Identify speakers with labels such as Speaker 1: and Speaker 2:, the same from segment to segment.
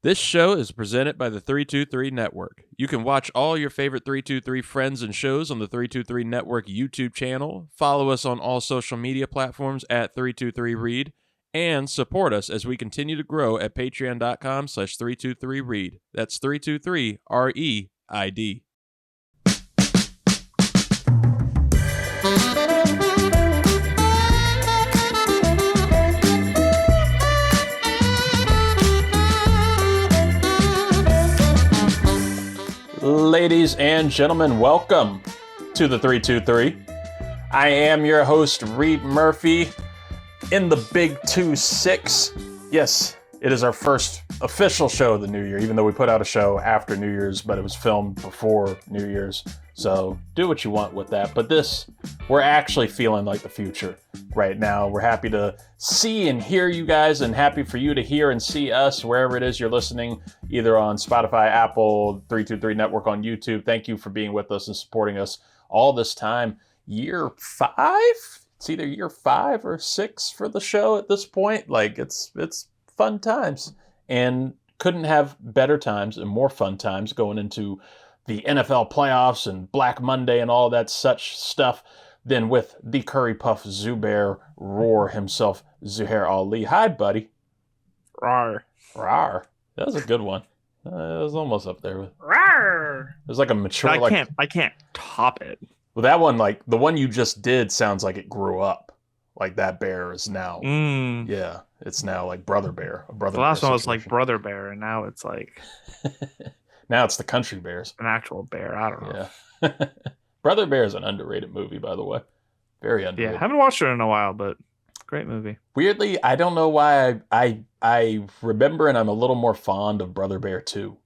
Speaker 1: This show is presented by the 323 Network. You can watch all your favorite 323 friends and shows on the 323 Network YouTube channel, follow us on all social media platforms at 323Reid, and support us as we continue to grow at patreon.com/323Reid. That's 323REID. Ladies and gentlemen, welcome to the 323. I am your host, Reid Murphy, in the Big 2-6. Yes, it is our first official show of the new year, even though we put out a show after New Year's, but it was filmed before New Year's. So do what you want with that. But this, we're actually feeling like the future right now. We're happy to see and hear you guys, and happy for you to hear and see us wherever it is you're listening, either on Spotify, Apple, 323 Network on YouTube. Thank you for being with us and supporting us all this time. Year 5? It's either year 5 or 6 for the show at this point. Like, it's fun times, and couldn't have better times and more fun times going into the NFL playoffs and Black Monday and all that such stuff than with the Curry Puff Zuhair roar himself, Zuhair Ali. Hi, buddy.
Speaker 2: Rawr.
Speaker 1: Rawr. That was a good one. It was almost up there.
Speaker 2: Rawr.
Speaker 1: It was like a mature.
Speaker 2: I can't top it.
Speaker 1: Well, that one, like the one you just did, sounds like it grew up. Like that bear is now. Yeah, it's now like Brother Bear. A brother.
Speaker 2: The last
Speaker 1: bear
Speaker 2: one was
Speaker 1: situation.
Speaker 2: like Brother Bear, and now it's like
Speaker 1: now it's the Country Bears.
Speaker 2: an actual bear. I don't know.
Speaker 1: Yeah. Brother Bear is an underrated movie, by the way. Very underrated.
Speaker 2: Yeah, haven't watched it in a while, but great movie.
Speaker 1: Weirdly, I don't know why I remember, and I'm a little more fond of Brother Bear 2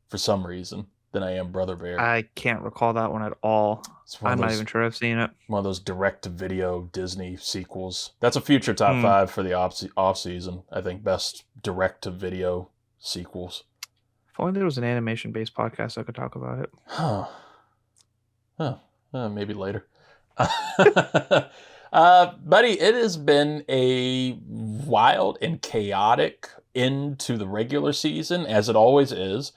Speaker 1: for some reason than I am Brother Bear.
Speaker 2: I can't recall that one at all. I'm not even sure I've seen it.
Speaker 1: One of those direct-to-video Disney sequels. That's a future top 5 for the off-season. I think best direct-to-video sequels.
Speaker 2: If only there was an animation-based podcast I could talk about it.
Speaker 1: Maybe later. Buddy, it has been a wild and chaotic end to the regular season, as it always is.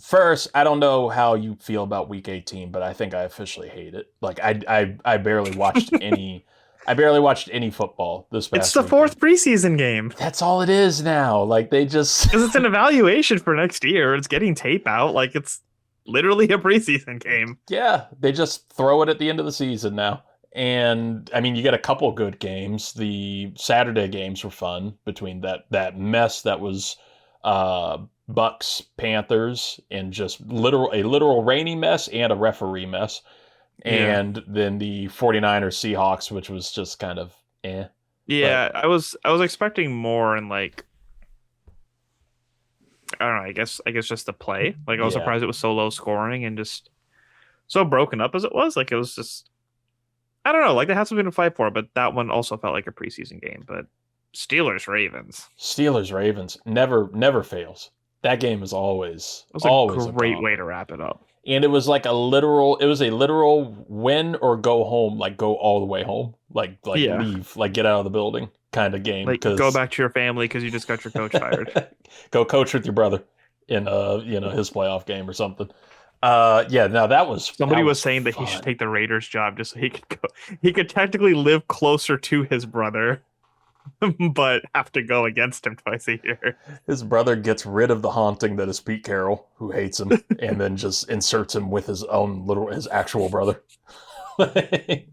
Speaker 1: First, I don't know how you feel about Week 18, but I think I officially hate it. Like I barely watched any. I barely watched any football this past.
Speaker 2: It's the fourth preseason game.
Speaker 1: That's all it is now. Like they just
Speaker 2: because it's an evaluation for next year. It's getting tape out. Like it's literally a preseason game.
Speaker 1: Yeah, they just throw it at the end of the season now. And I mean, you get a couple good games. The Saturday games were fun between that mess that was Bucs Panthers, and just a literal rainy mess and a referee mess. And then the 49ers Seahawks, which was just kind of eh.
Speaker 2: Yeah, but I was expecting more, and like I don't know, I guess just the play. Like I was surprised it was so low scoring and just so broken up as it was. Like it was just I don't know, like they had something to fight for, but that one also felt like a preseason game. But Steelers Ravens never fails. That game is always a great way to wrap it up.
Speaker 1: And it was like a literal win or go home, like go all the way home, like leave, like get out of the building kind of game.
Speaker 2: Like go back to your family because you just got your coach fired.
Speaker 1: Go coach with your brother in his playoff game or something. Now that was
Speaker 2: somebody was saying that he should take the Raiders job just so he could go. He could technically live closer to his brother, but have to go against him twice a year.
Speaker 1: His brother gets rid of the haunting that is Pete Carroll, who hates him, and then just inserts him with his actual brother. That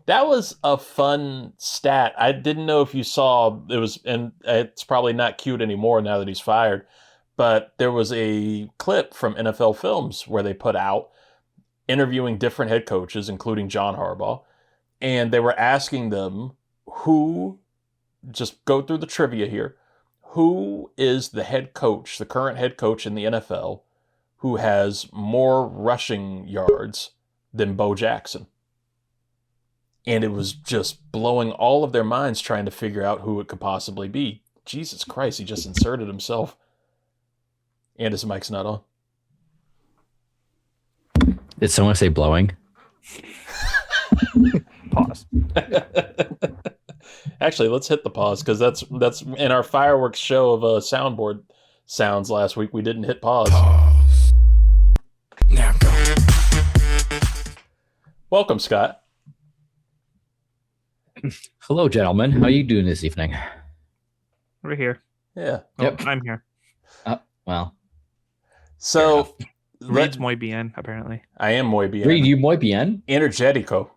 Speaker 1: was a fun stat. I didn't know if you saw it was, and it's probably not cute anymore now that he's fired, but there was a clip from NFL Films where they put out interviewing different head coaches, including John Harbaugh, and they were asking them just go through the trivia here. Who is the head coach, the current head coach in the NFL, who has more rushing yards than Bo Jackson? And it was just blowing all of their minds trying to figure out who it could possibly be. Jesus Christ, he just inserted himself. And his mic's not on.
Speaker 3: Did someone say blowing?
Speaker 2: Pause.
Speaker 1: Actually, let's hit the pause because that's in our fireworks show of soundboard sounds last week. We didn't hit pause. Now go. Welcome, Scott.
Speaker 3: Hello, gentlemen. How are you doing this evening?
Speaker 2: We're here.
Speaker 1: Yeah.
Speaker 3: Yep.
Speaker 2: I'm here.
Speaker 3: Well.
Speaker 1: So,
Speaker 2: Reid's muy bien, apparently.
Speaker 1: I am muy bien.
Speaker 3: Reid, you muy bien?
Speaker 1: Energetico.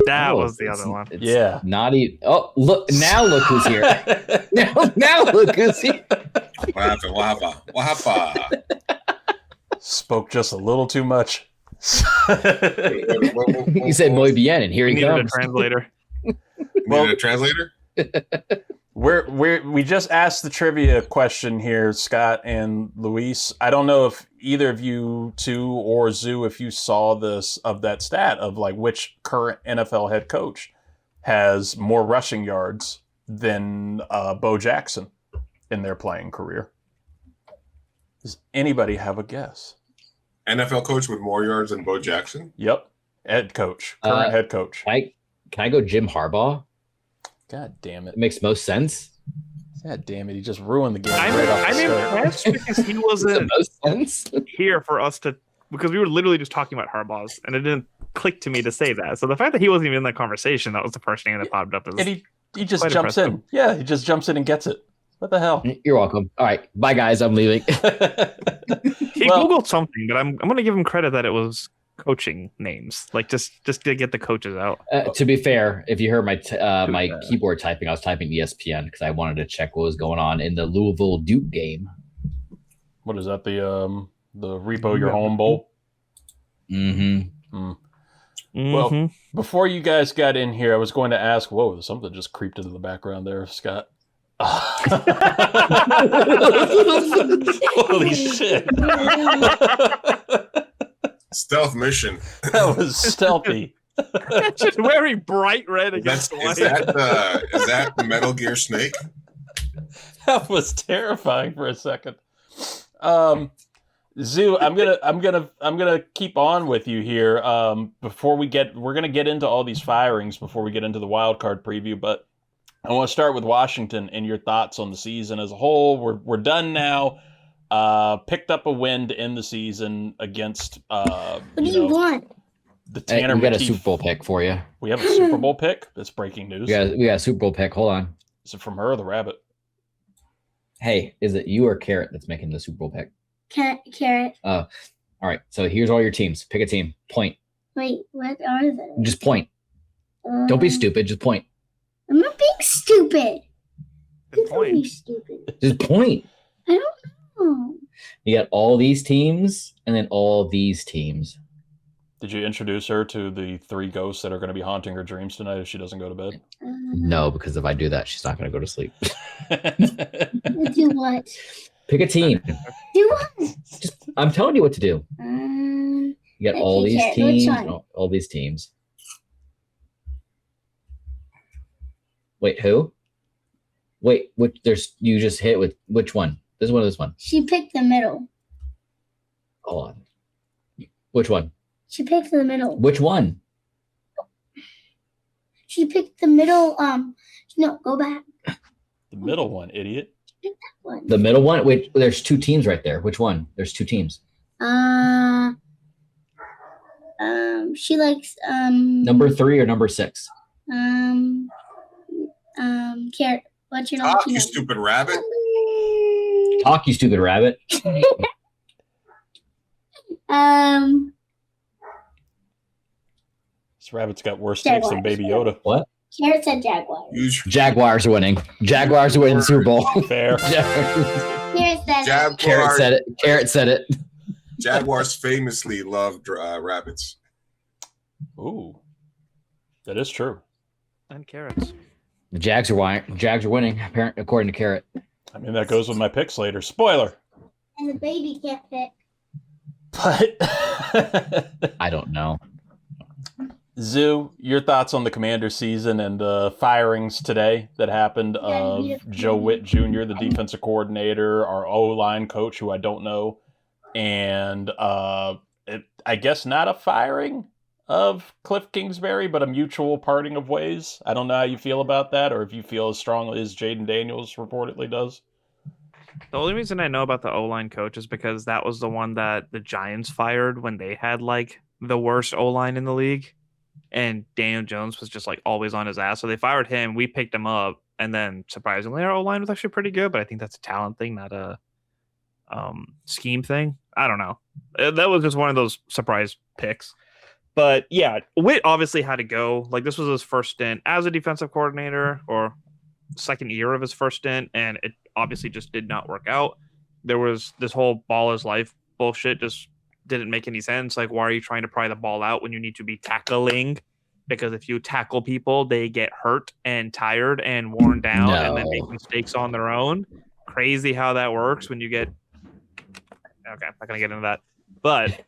Speaker 2: That was the other one.
Speaker 1: Yeah.
Speaker 3: Not even. Oh, look. Now look who's here. now look who's here.
Speaker 4: What happened?
Speaker 1: Spoke just a little too much.
Speaker 3: He said muy bien, and here he
Speaker 2: Needed
Speaker 3: comes.
Speaker 2: a translator.
Speaker 4: Needed a translator?
Speaker 1: We just asked the trivia question here, Scott and Luis. I don't know if either of you two or Zoo, if you saw this of that stat of like which current NFL head coach has more rushing yards than Bo Jackson in their playing career. Does anybody have a guess?
Speaker 4: NFL coach with more yards than Bo Jackson?
Speaker 1: Yep. Head coach. Current head coach.
Speaker 3: Can I go Jim Harbaugh?
Speaker 1: God damn it.
Speaker 3: It makes most sense.
Speaker 1: God damn it. He just ruined the game.
Speaker 2: I'm impressed because he wasn't
Speaker 3: most sense.
Speaker 2: here for us to, because we were literally just talking about Harbaugh's, and it didn't click to me to say that. So the fact that he wasn't even in that conversation, that was the first name that popped up.
Speaker 1: And he just
Speaker 2: quite
Speaker 1: jumps
Speaker 2: impressive.
Speaker 1: in. Yeah, he just jumps in and gets it. What the hell?
Speaker 3: You're welcome. All right. Bye, guys. I'm leaving.
Speaker 2: He Googled something, but I'm going to give him credit that it was coaching names, like just to get the coaches out.
Speaker 3: To be fair, if you heard my my keyboard typing, I was typing ESPN because I wanted to check what was going on in the Louisville Duke game.
Speaker 1: What is that? The Repo Your Home Bowl?
Speaker 3: Mm-hmm.
Speaker 1: Well, before you guys got in here, I was going to ask, whoa, something just creeped into the background there, Scott. Holy shit.
Speaker 4: Stealth mission.
Speaker 1: That was stealthy.
Speaker 2: It's just very bright red against the
Speaker 4: Is
Speaker 2: light.
Speaker 4: that the Metal Gear Snake?
Speaker 1: That was terrifying for a second. Zoo, I'm gonna keep on with you here. We're gonna get into all these firings before we get into the wild card preview, but I want to start with Washington and your thoughts on the season as a whole. We're done now. Picked up a win to end the season against.
Speaker 5: What do you want?
Speaker 1: The Tanner.
Speaker 3: We got a
Speaker 1: McKee.
Speaker 3: Super Bowl pick for you.
Speaker 1: We have a Super Bowl pick. That's breaking news.
Speaker 3: We got a Super Bowl pick. Hold on.
Speaker 1: Is it from her or the rabbit?
Speaker 3: Hey, is it you or Carrot that's making the Super Bowl pick?
Speaker 5: Carrot.
Speaker 3: All right. So here's all your teams. Pick a team. Point.
Speaker 5: Wait, what are they?
Speaker 3: Just point. Don't be stupid. Just point.
Speaker 5: I'm not being stupid.
Speaker 2: Good
Speaker 5: Don't be
Speaker 2: point.
Speaker 5: stupid.
Speaker 3: Just point.
Speaker 5: I don't know.
Speaker 3: You got all these teams and then all these teams.
Speaker 1: Did you introduce her to the 3 ghosts that are going to be haunting her dreams tonight if she doesn't go to bed?
Speaker 3: No, because if I do that, she's not going to go to sleep.
Speaker 5: Do what?
Speaker 3: Pick a team.
Speaker 5: Do what?
Speaker 3: I'm telling you what to do.
Speaker 5: Um,
Speaker 3: You got all
Speaker 5: Okay,
Speaker 3: these
Speaker 5: Carrot, which
Speaker 3: teams.
Speaker 5: one?
Speaker 3: All these teams. Wait, who? Wait, you just hit with which one? This one or this one?
Speaker 5: she picked the middle.
Speaker 3: Hold on. Which one?
Speaker 5: She picked the middle.
Speaker 3: Which one?
Speaker 5: She picked the middle. No, go back.
Speaker 1: The middle one, idiot.
Speaker 5: One.
Speaker 3: The middle one? Wait, there's 2 teams right there. Which one? There's 2 teams.
Speaker 5: She likes
Speaker 3: Number 3 or number 6?
Speaker 5: Carrot. What's your
Speaker 4: Talk,
Speaker 5: number?
Speaker 4: you stupid rabbit.
Speaker 3: Talk, you stupid rabbit.
Speaker 1: This rabbit's got worse takes than Baby Yoda.
Speaker 3: What?
Speaker 5: Carrot said Jaguar.
Speaker 3: Jaguars are winning. Jaguars are winning the Super Bowl.
Speaker 1: Fair.
Speaker 5: Carrot said
Speaker 3: Carrot
Speaker 4: Jaguars,
Speaker 3: said it. Carrot said it.
Speaker 4: Jaguars famously love rabbits.
Speaker 1: Ooh. That is true.
Speaker 2: And carrots.
Speaker 3: The Jags are winning, according to Carrot.
Speaker 1: I mean, that goes with my picks later. Spoiler.
Speaker 5: and the baby can't pick.
Speaker 1: But
Speaker 3: I don't know.
Speaker 1: Zoo, your thoughts on the Commanders season and the firings today that happened of Joe Witt Jr., the defensive coordinator, our O-line coach, who I don't know, and I guess not a firing, of Cliff Kingsbury, but a mutual parting of ways. I don't know how you feel about that, or if you feel as strongly as Jaden Daniels reportedly does.
Speaker 2: The only reason I know about the O-line coach is because that was the one that the Giants fired when they had like the worst O-line in the league. And Daniel Jones was just like always on his ass. So they fired him. We picked him up. And then surprisingly, our O-line was actually pretty good. But I think that's a talent thing, not a scheme thing. I don't know. That was just one of those surprise picks. But yeah, Witt obviously had to go. Like this was his first stint as a defensive coordinator or second year of his first stint. And it obviously just did not work out. There was this whole ball is life bullshit just didn't make any sense. Like, why are you trying to pry the ball out when you need to be tackling? Because if you tackle people, they get hurt and tired and worn down and then make mistakes on their own. Crazy how that works when you get... Okay, I'm not going to get into that. But,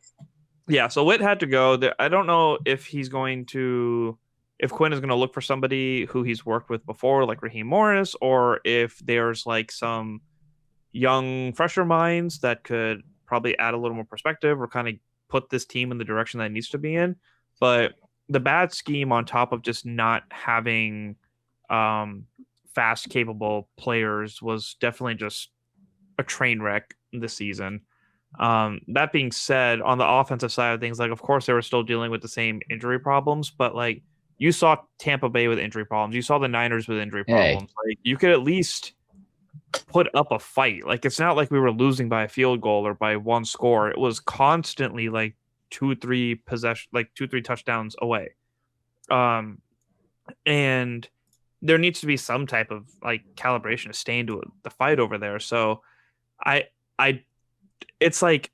Speaker 2: yeah, so Witt had to go. I don't know if he's going to... If Quinn is going to look for somebody who he's worked with before, like Raheem Morris, or if there's like some young, fresher minds that could probably add a little more perspective or kind of put this team in the direction that it needs to be in. But the bad scheme on top of just not having fast, capable players was definitely just a train wreck this season. That being said, on the offensive side of things, like, of course, they were still dealing with the same injury problems, but like you saw Tampa Bay with injury problems. You saw the Niners with injury problems. Like you could at least put up a fight. Like it's not like we were losing by a field goal or by one score. It was constantly like 2-3 touchdowns away. And there needs to be some type of like calibration to stay into the fight over there. So it's like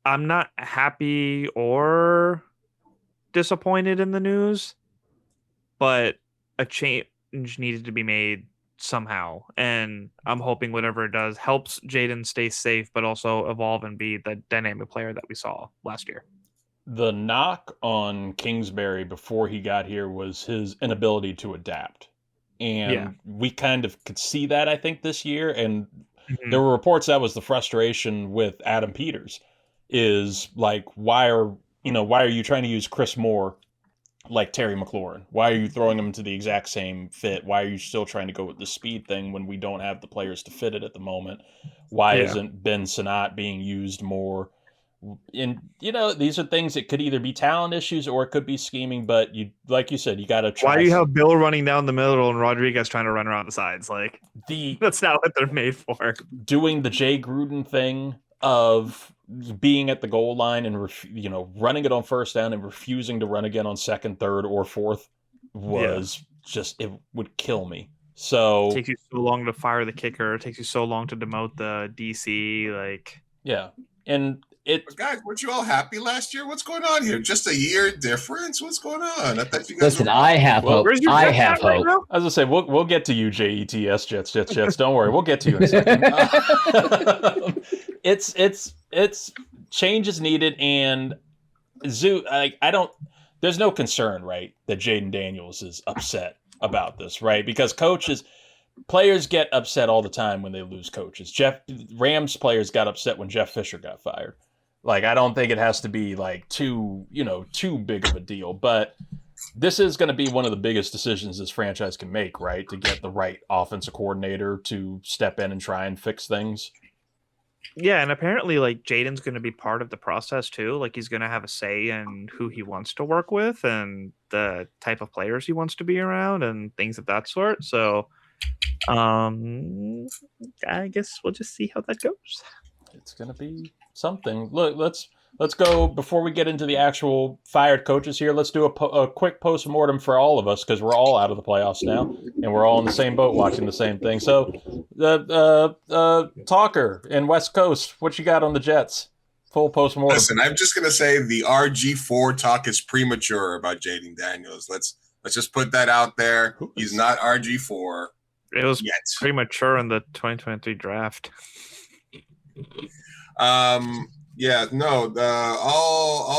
Speaker 2: I'm not happy or disappointed in the news, but a change needed to be made somehow, and I'm hoping whatever it does helps Jaden stay safe but also evolve and be the dynamic player that we saw last year.
Speaker 1: The knock on Kingsbury before he got here was his inability to adapt, and we kind of could see that, I think, this year. And there were reports that was the frustration with Adam Peters is like, why are you trying to use Chris Moore like Terry McLaurin? Why are you throwing him into the exact same fit? Why are you still trying to go with the speed thing when we don't have the players to fit it at the moment? Why isn't Ben Sinnott being used more? And, these are things that could either be talent issues or it could be scheming, but like you said, you got to try.
Speaker 2: Why do you have Bill running down the middle and Rodriguez trying to run around the sides? Like that's not what they're made for. Doing
Speaker 1: the Jay Gruden thing of being at the goal line and running it on first down and refusing to run again on second, third, or fourth was just, it would kill me. So
Speaker 2: it takes you so long to fire the kicker. It takes you so long to demote the DC.
Speaker 1: And
Speaker 4: but guys, weren't you all happy last year? What's going on here? Just a year difference? What's going on? I thought you guys
Speaker 3: I have hope. I have hope.
Speaker 1: Right, I was gonna say we'll get to you, Jets. Don't worry, we'll get to you in a second. It's change is needed, and there's no concern, right, that Jaden Daniels is upset about this, right? Because players get upset all the time when they lose coaches. Rams players got upset when Jeff Fisher got fired. Like, I don't think it has to be like too big of a deal, but this is going to be one of the biggest decisions this franchise can make, right? To get the right offensive coordinator to step in and try and fix things.
Speaker 2: Yeah, and apparently, like, Jaden's going to be part of the process too. Like, he's going to have a say in who he wants to work with and the type of players he wants to be around and things of that sort. So, I guess we'll just see how that goes.
Speaker 1: It's going to be something. Look, let's go, before we get into the actual fired coaches here, let's do a quick post-mortem for all of us, because we're all out of the playoffs now, and we're all in the same boat watching the same thing. So, Talker in West Coast, what you got on the Jets? Full post-mortem.
Speaker 4: Listen, I'm just going to say the RG4 talk is premature about Jaden Daniels. Let's just put that out there. He's not RG4.
Speaker 2: It was premature in the 2023 draft.
Speaker 4: All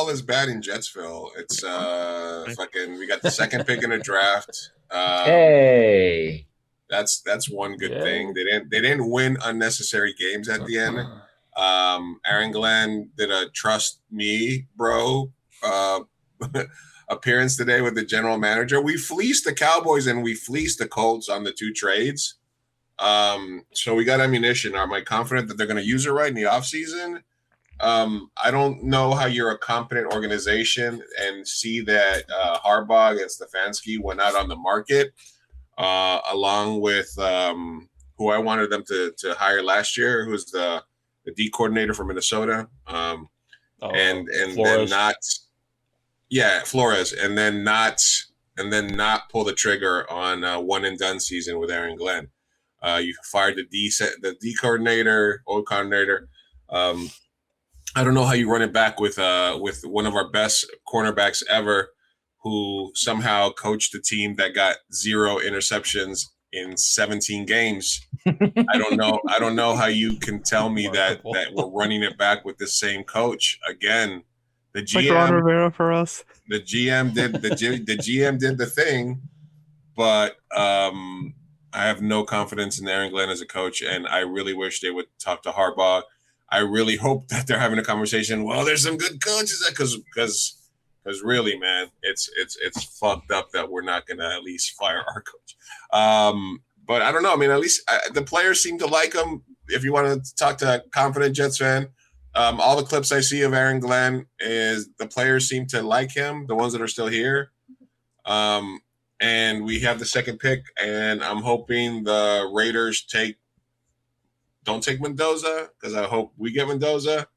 Speaker 4: is bad in Jetsville. It's fucking. We got the second pick in the draft.
Speaker 3: Hey,
Speaker 4: that's one good thing. They didn't win unnecessary games at the end. Aaron Glenn did a trust me, bro, appearance today with the general manager. We fleeced the Cowboys and we fleeced the Colts on the 2 trades. So we got ammunition. Am I confident that they're going to use it right in the offseason? I don't know how you're a competent organization and see that Harbaugh and Stefanski went out on the market along with who I wanted them to hire last year, who's the D coordinator from Minnesota, and then Flores, and then not pull the trigger on a one and done season with Aaron Glenn. You fired the D coordinator, old coordinator. I don't know how you run it back with one of our best cornerbacks ever, who somehow coached a team that got 0 interceptions in 17 games. I don't know how you can tell me that we're running it back with the same coach again. The GM,
Speaker 2: like Ron Rivera for us.
Speaker 4: The GM did the GM did the thing, but I have no confidence in Aaron Glenn as a coach, and I really wish they would talk to Harbaugh. I really hope that they're having a conversation. Well, there's some good coaches because really, man, it's fucked up that we're not going to at least fire our coach. But I don't know. I mean, at least the players seem to like him. If you want to talk to a confident Jets fan, all the clips I see of Aaron Glenn is the players seem to like him, the ones that are still here. And we have the second pick, and I'm hoping the Raiders don't take Mendoza, because I hope we get Mendoza.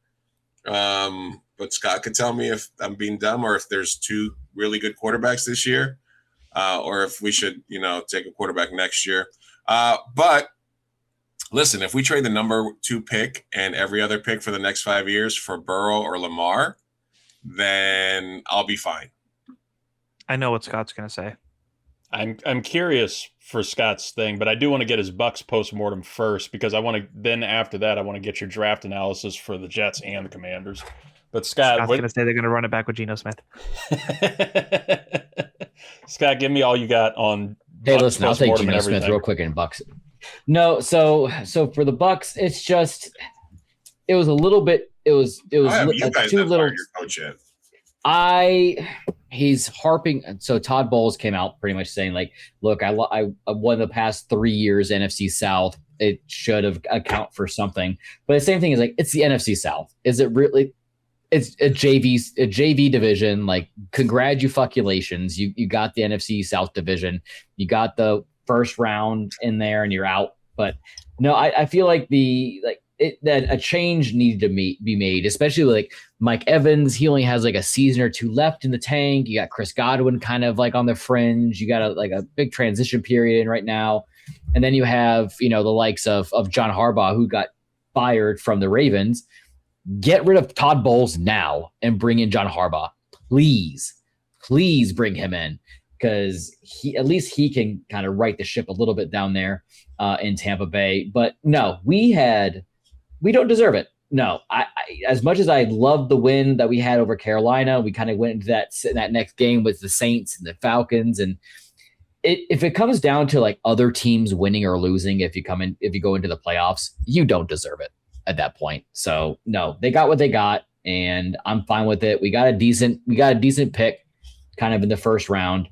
Speaker 4: But Scott could tell me if I'm being dumb or if there's 2 really good quarterbacks this year, or if we should, take a quarterback next year. But listen, if we trade the number 2 pick and every other pick for the next 5 years for Burrow or Lamar, then I'll be fine.
Speaker 2: I know what Scott's going to say.
Speaker 1: I'm curious for Scott's thing, but I do want to get his Bucs post-mortem first, because then after that, I want to get your draft analysis for the Jets and the Commanders. But Scott's
Speaker 2: going to say they're going to run it back with Geno Smith.
Speaker 1: Scott, give me all you got on.
Speaker 3: Hey, listen, I'll take Geno Smith real quick in Bucs. No, so for the Bucs, it's just it was a little bit. It was too little. Your coach yet? He's harping. So Todd Bowles came out pretty much saying, like, look, I won the past 3 years NFC South. It should have account for something. But the same thing is, like, it's the NFC South. Is it really? It's a JV division. Like, congratulations. You got the NFC South division. You got the first round in there and you're out. But no, I feel like that a change needed to be made, especially like Mike Evans. He only has like a season or 2 left in the tank. You got Chris Godwin kind of like on the fringe. You got a big transition period in right now. And then you have, the likes of John Harbaugh, who got fired from the Ravens. Get rid of Todd Bowles now and bring in John Harbaugh. Please bring him in, because at least he can kind of right the ship a little bit down there in Tampa Bay. But no, we don't deserve it. No, I as much as I love the win that we had over Carolina, we kind of went into that next game with the Saints and the Falcons, and if it comes down to like other teams winning or losing, if you go into the playoffs, you don't deserve it at that point. So no, they got what they got, and I'm fine with it. We got a decent pick, kind of in the first round,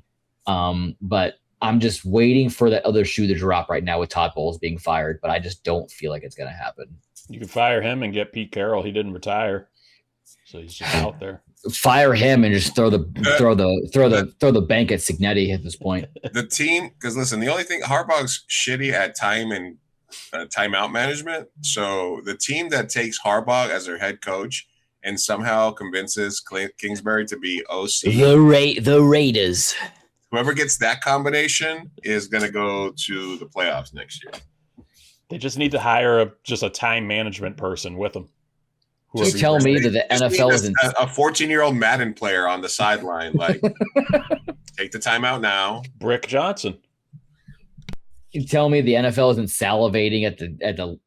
Speaker 3: but I'm just waiting for that other shoe to drop right now with Todd Bowles being fired. But I just don't feel like it's going to happen.
Speaker 1: You can fire him and get Pete Carroll. He didn't retire, so he's just out there.
Speaker 3: Fire him and just throw the bank at Cignetti at this point.
Speaker 4: The team, because listen, the only thing, Harbaugh's shitty at time and timeout management. So the team that takes Harbaugh as their head coach and somehow convinces Kingsbury to be OC,
Speaker 3: the Raiders.
Speaker 4: Whoever gets that combination is going to go to the playoffs next year.
Speaker 1: They just need to hire just a time management person with them.
Speaker 3: You tell me that the NFL isn't
Speaker 4: a 14-year-old Madden player on the sideline, like take the timeout now.
Speaker 1: Brick Johnson.
Speaker 3: You tell me the NFL isn't salivating at the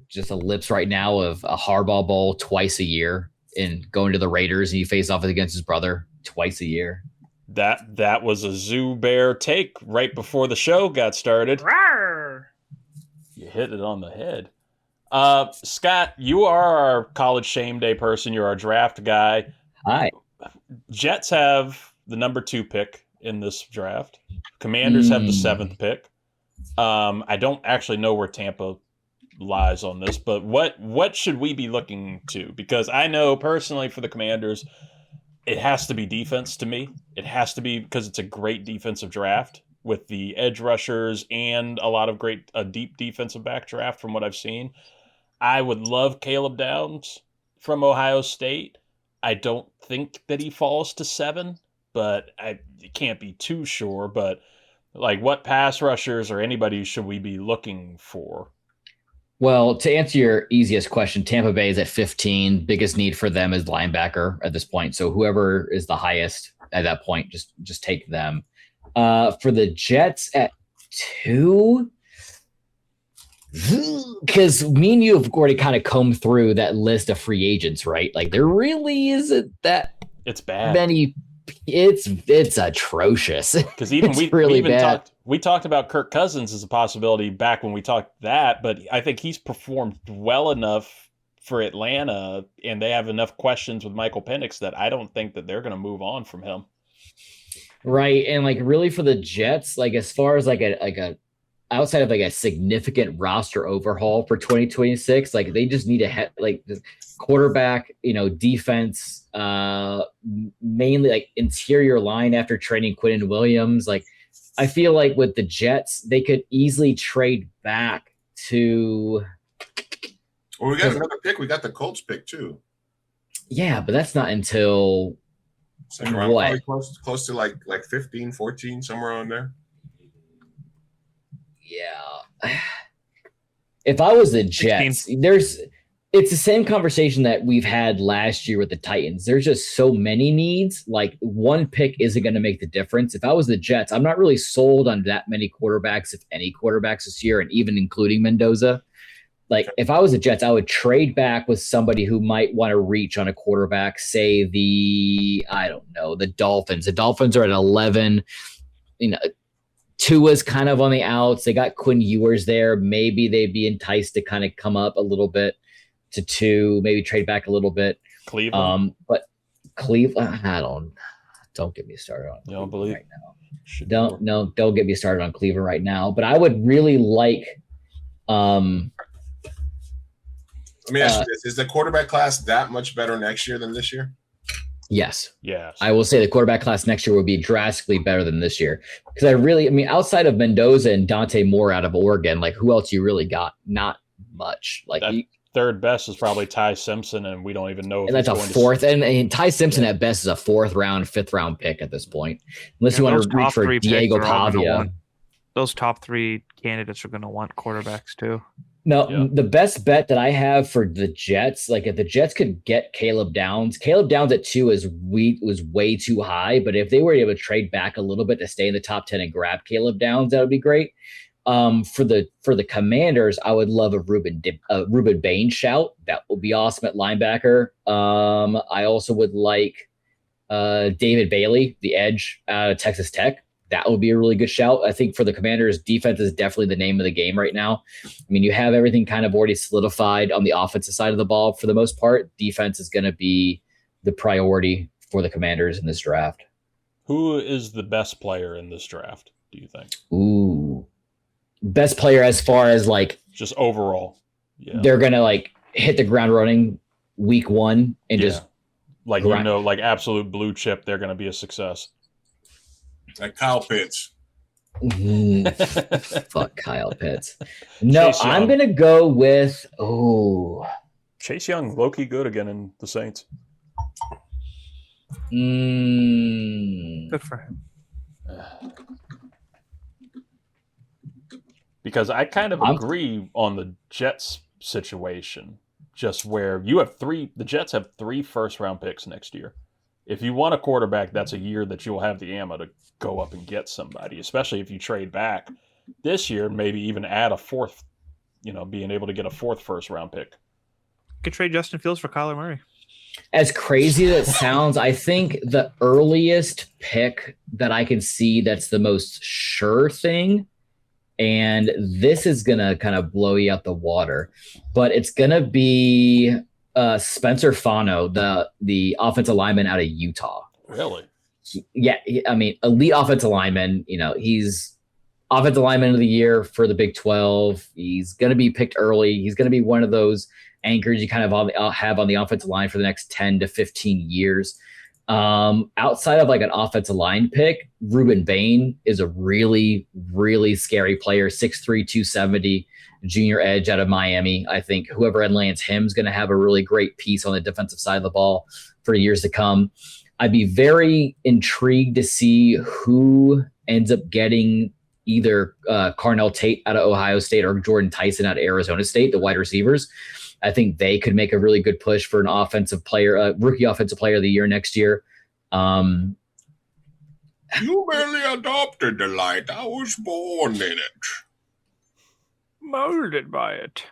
Speaker 3: just the lips right now of a Harbaugh Bowl twice a year and going to the Raiders, and you face off against his brother twice a year.
Speaker 1: That was a Zuhair take right before the show got started.
Speaker 2: Rawr!
Speaker 1: You hit it on the head. Scott, you are our college shame day person. You're our draft guy.
Speaker 3: Hi.
Speaker 1: Jets have the number 2 pick in this draft. Commanders have the 7th pick. I don't actually know where Tampa lies on this, but what should we be looking to? Because I know personally for the Commanders, it has to be defense to me. It has to be because it's a great defensive draft with the edge rushers and a lot of great deep defensive back draft from what I've seen. I would love Caleb Downs from Ohio State. I don't think that he falls to 7, but I can't be too sure. But like, what pass rushers or anybody should we be looking for?
Speaker 3: Well, to answer your easiest question, Tampa Bay is at 15. Biggest need for them is linebacker at this point. So whoever is the highest at that point, just take them. For the Jets at 2, because me and you have already kind of combed through that list of free agents, right? Like, there really isn't that
Speaker 1: it's bad
Speaker 3: many. It's atrocious.
Speaker 1: Because even we talked about Kirk Cousins as a possibility back when we talked that, but I think he's performed well enough for Atlanta, and they have enough questions with Michael Penix that I don't think that they're going to move on from him.
Speaker 3: Right, and like really for the Jets, like as far as like a outside of like a significant roster overhaul for 2026, like they just need to like the quarterback, defense, mainly like interior line after trading Quinnen Williams. Like I feel like with the Jets, they could easily trade back to.
Speaker 4: Well, we got another pick. We got the Colts pick too.
Speaker 3: Yeah, but that's not until
Speaker 4: second round, probably close to like 15, 14, somewhere on there.
Speaker 3: Yeah. If I was the Jets, it's the same conversation that we've had last year with the Titans. There's just so many needs. Like one pick isn't going to make the difference. If I was the Jets, I'm not really sold on that many quarterbacks, if any quarterbacks this year, and even including Mendoza. Like if I was the Jets, I would trade back with somebody who might want to reach on a quarterback, say the Dolphins. The Dolphins are at 11, Tua's kind of on the outs. They got Quinn Ewers there. Maybe they'd be enticed to kind of come up a little bit to 2, maybe trade back a little bit.
Speaker 1: Cleveland.
Speaker 3: But Cleveland, don't get me started on
Speaker 1: you don't believe
Speaker 3: right now. Don't get me started on Cleveland right now. But I would really like
Speaker 4: let me ask you this. Is the quarterback class that much better next year than this year?
Speaker 3: Yes.
Speaker 1: Yes.
Speaker 3: I will say the quarterback class next year will be drastically better than this year. Because outside of Mendoza and Dante Moore out of Oregon, like who else you really got? Not much. Like
Speaker 1: third best is probably Ty Simpson, and we don't even know.
Speaker 3: And that's a fourth. And Ty Simpson at best is a 4th round, 5th round pick at this point. Unless you want to reach for Diego Pavia.
Speaker 2: Those top 3 candidates are going to want quarterbacks too.
Speaker 3: No, The best bet that I have for the Jets, like if the Jets could get Caleb Downs at 2 was way too high. But if they were able to trade back a little bit to stay in the top 10 and grab Caleb Downs, that would be great. For the Commanders, I would love a Ruben Bain shout. That would be awesome at linebacker. I also would like David Bailey, the edge out of Texas Tech. That would be a really good shout. I think for the Commanders, defense is definitely the name of the game right now. I mean, you have everything kind of already solidified on the offensive side of the ball for the most part. Defense is going to be the priority for the Commanders in this draft.
Speaker 1: Who is the best player in this draft, do you think?
Speaker 3: Ooh. Best player as far as like
Speaker 1: just overall. Yeah.
Speaker 3: They're going to like hit the ground running week 1 and just
Speaker 1: like like absolute blue chip, they're going to be a success.
Speaker 4: Like Kyle Pitts.
Speaker 3: Fuck Kyle Pitts. No, I'm going to go with
Speaker 1: Chase Young, low-key good again in the Saints.
Speaker 2: Good for him.
Speaker 1: Because I kind of agree on the Jets situation, just where the Jets have 3 first-round picks next year. If you want a quarterback, that's a year that you'll have the ammo to go up and get somebody, especially if you trade back this year, maybe even add a 4th, being able to get a 4th first-round pick.
Speaker 2: You could trade Justin Fields for Kyler Murray.
Speaker 3: As crazy as it sounds, I think the earliest pick that I can see that's the most sure thing, and this is going to kind of blow you out the water, but it's going to be Spencer Fano, the offensive lineman out of Utah.
Speaker 1: Really?
Speaker 3: Elite offensive lineman. He's offensive lineman of the year for the Big 12. He's going to be picked early. He's going to be one of those anchors you kind of have on the offensive line for the next 10 to 15 years. Outside of like an offensive line pick, Ruben Bain is a really, really scary player, 6'3", 270, junior edge out of Miami. I think whoever lands him is going to have a really great piece on the defensive side of the ball for years to come. I'd be very intrigued to see who ends up getting either Carnell Tate out of Ohio State or Jordan Tyson out of Arizona State, the wide receivers. I think they could make a really good push for an offensive player, rookie offensive player of the year next year.
Speaker 4: You merely adopted the light. I was born in it.
Speaker 2: Molded by it.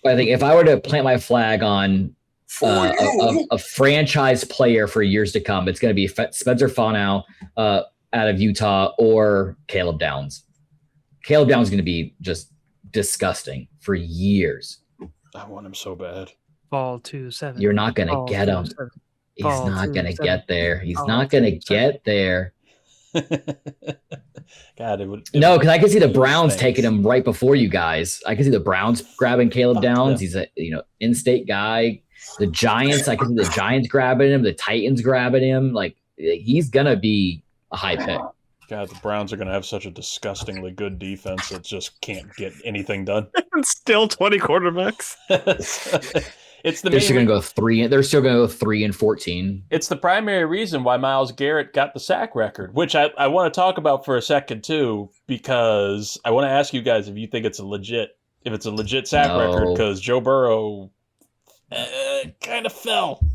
Speaker 3: I think if I were to plant my flag on a franchise player for years to come, it's going to be Spencer Fonau out of Utah or Caleb Downs. Caleb Downs is going to be just disgusting for years.
Speaker 1: I want him so bad.
Speaker 2: Fall 2-7.
Speaker 3: You're not going to get him. He's not going to get there. He's not going to get there.
Speaker 1: God,
Speaker 3: no, because I can see the Browns taking him right before you guys. I can see the Browns grabbing Caleb Downs. He's a in-state guy. The Giants, I can see the Giants grabbing him. The Titans grabbing him. Like he's going to be a high pick.
Speaker 1: God, the Browns are going to have such a disgustingly good defense that just can't get anything done.
Speaker 2: And still 20 quarterbacks.
Speaker 3: They're still going to go 3. They're still going to go 3-14.
Speaker 1: It's the primary reason why Myles Garrett got the sack record, which I want to talk about for a second too, because I want to ask you guys if you think it's a legit sack record, because Joe Burrow kind of fell.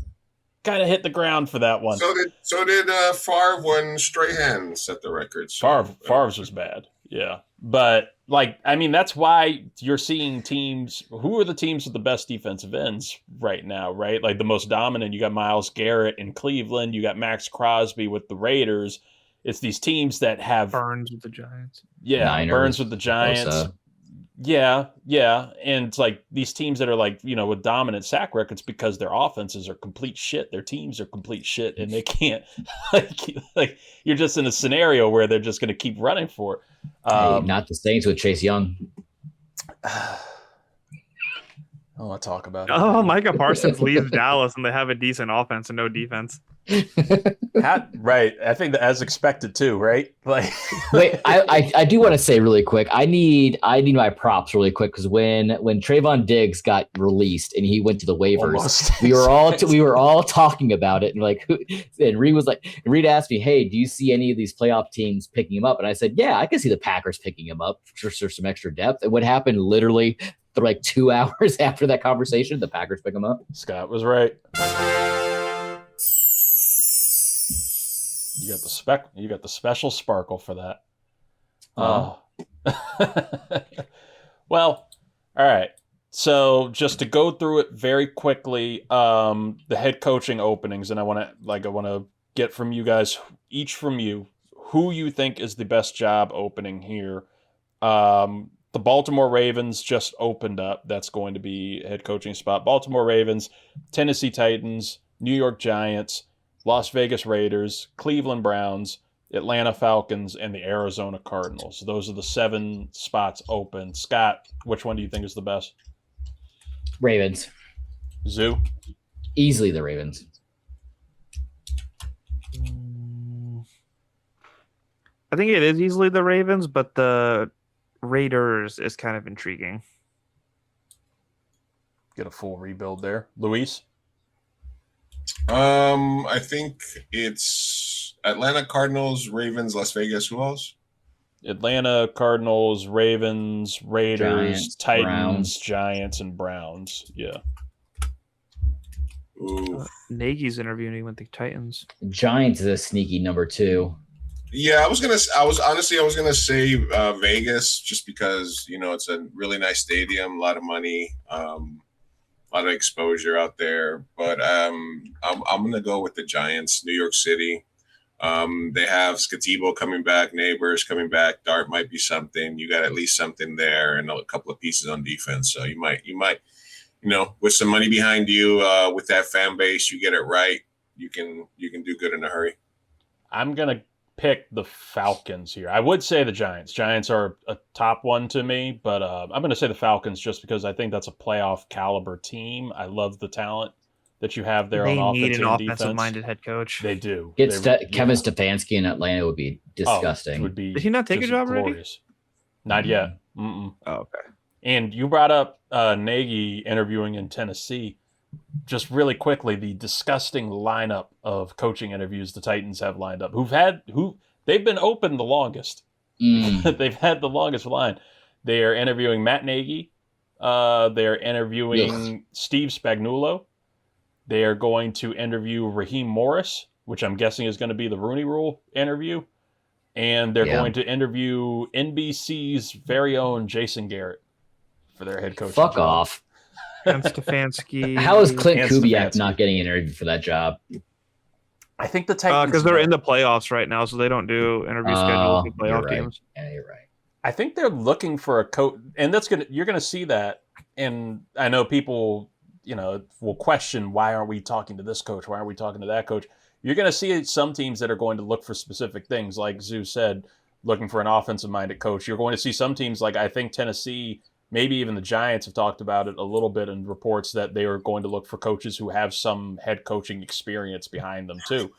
Speaker 1: Kind of hit the ground for that one.
Speaker 4: So did Favre when Strahan set the record. So.
Speaker 1: Favre's was bad, yeah. But that's why you're seeing teams. Who are the teams with the best defensive ends right now? Right, like the most dominant. You got Myles Garrett in Cleveland. You got Max Crosby with the Raiders. It's these teams that have
Speaker 2: Burns with the Giants.
Speaker 1: Yeah,
Speaker 3: Niners,
Speaker 1: Burns with the Giants. Yeah. And it's like these teams that are with dominant sack records because their offenses are complete shit. Their teams are complete shit, and they can't like you're just in a scenario where they're just going to keep running for it.
Speaker 3: Not the Saints with Chase Young.
Speaker 1: I don't want to talk about it.
Speaker 2: Oh, Micah Parsons leaves Dallas, and they have a decent offense and no defense.
Speaker 1: Right. I think that as expected too, right? Like
Speaker 3: wait, I do want to say really quick, I need my props really quick, because when Trayvon Diggs got released and he went to the waivers, we were all talking about it, and Reid asked me, hey, do you see any of these playoff teams picking him up? And I said, yeah, I can see the Packers picking him up for some extra depth. And what happened literally for 2 hours after that conversation, the Packers pick him up.
Speaker 1: Scott was right. You got the special sparkle for that. Oh. Well, all right. So just to go through it very quickly, the head coaching openings, and I want to get from you guys, each from you, who you think is the best job opening here. The Baltimore Ravens just opened up. That's going to be a head coaching spot. Baltimore Ravens, Tennessee Titans, New York Giants, Las Vegas Raiders, Cleveland Browns, Atlanta Falcons, and the Arizona Cardinals. Those are the 7 spots open. Scott, which one do you think is the best?
Speaker 3: Ravens.
Speaker 1: Zoo?
Speaker 3: Easily the Ravens.
Speaker 2: I think it is easily the Ravens, but the Raiders is kind of intriguing.
Speaker 1: Get a full rebuild there. Luis?
Speaker 4: I think it's Atlanta Cardinals, Ravens, Las Vegas. Who else?
Speaker 1: Atlanta Cardinals, Ravens, Raiders,
Speaker 3: Giants,
Speaker 1: Titans,
Speaker 3: Browns.
Speaker 1: Giants, and Browns. Yeah.
Speaker 2: Nagy's interviewing with the Titans.
Speaker 3: Giants is a sneaky number 2.
Speaker 4: Yeah, I was gonna say Vegas, just because it's a really nice stadium, a lot of money, a lot of exposure out there. But I'm gonna go with the Giants. New York City. They have Scatibo coming back, Neighbors coming back. Dart might be something. You got at least something there, and a couple of pieces on defense. So you might, with some money behind you, with that fan base, you get it right. you can do good in a hurry.
Speaker 1: I'm gonna pick the Falcons here. I would say the Giants. Giants are a top one to me, but I'm gonna say the Falcons just because I think that's a playoff caliber team. I love the talent that you have there on offense and defense.
Speaker 2: They need an offensive-minded head coach.
Speaker 1: They do.
Speaker 3: Kevin Stefanski in Atlanta would be disgusting.
Speaker 1: Would be.
Speaker 2: Did he not take a job
Speaker 1: glorious. Already? Not yet. Mm-mm.
Speaker 2: Oh, okay.
Speaker 1: And you brought up Nagy interviewing in Tennessee. Just really quickly, the disgusting lineup of coaching interviews the Titans have lined up. They've been open the longest. They've had the longest line. They are interviewing Matt Nagy. They're interviewing Steve Spagnuolo. They are going to interview Raheem Morris, which I'm guessing is going to be the Rooney Rule interview. And they're going to interview NBC's very own Jason Garrett for their head coach.
Speaker 3: Fuck off.
Speaker 2: And Stefanski.
Speaker 3: How is Clint Kubiak not getting an interview for that job?
Speaker 1: I think the Titans...
Speaker 2: Because they're in the playoffs right now, so they don't do interview schedules with playoff teams.
Speaker 3: Yeah, you're right.
Speaker 1: I think they're looking for a coach, and you're going to see that. And I know people... will question, why aren't we talking to this coach? Why aren't we talking to that coach? You're going to see some teams that are going to look for specific things, like Zoo said, looking for an offensive-minded coach. You're going to see some teams, like I think Tennessee, maybe even the Giants have talked about it a little bit in reports that they are going to look for coaches who have some head coaching experience behind them too,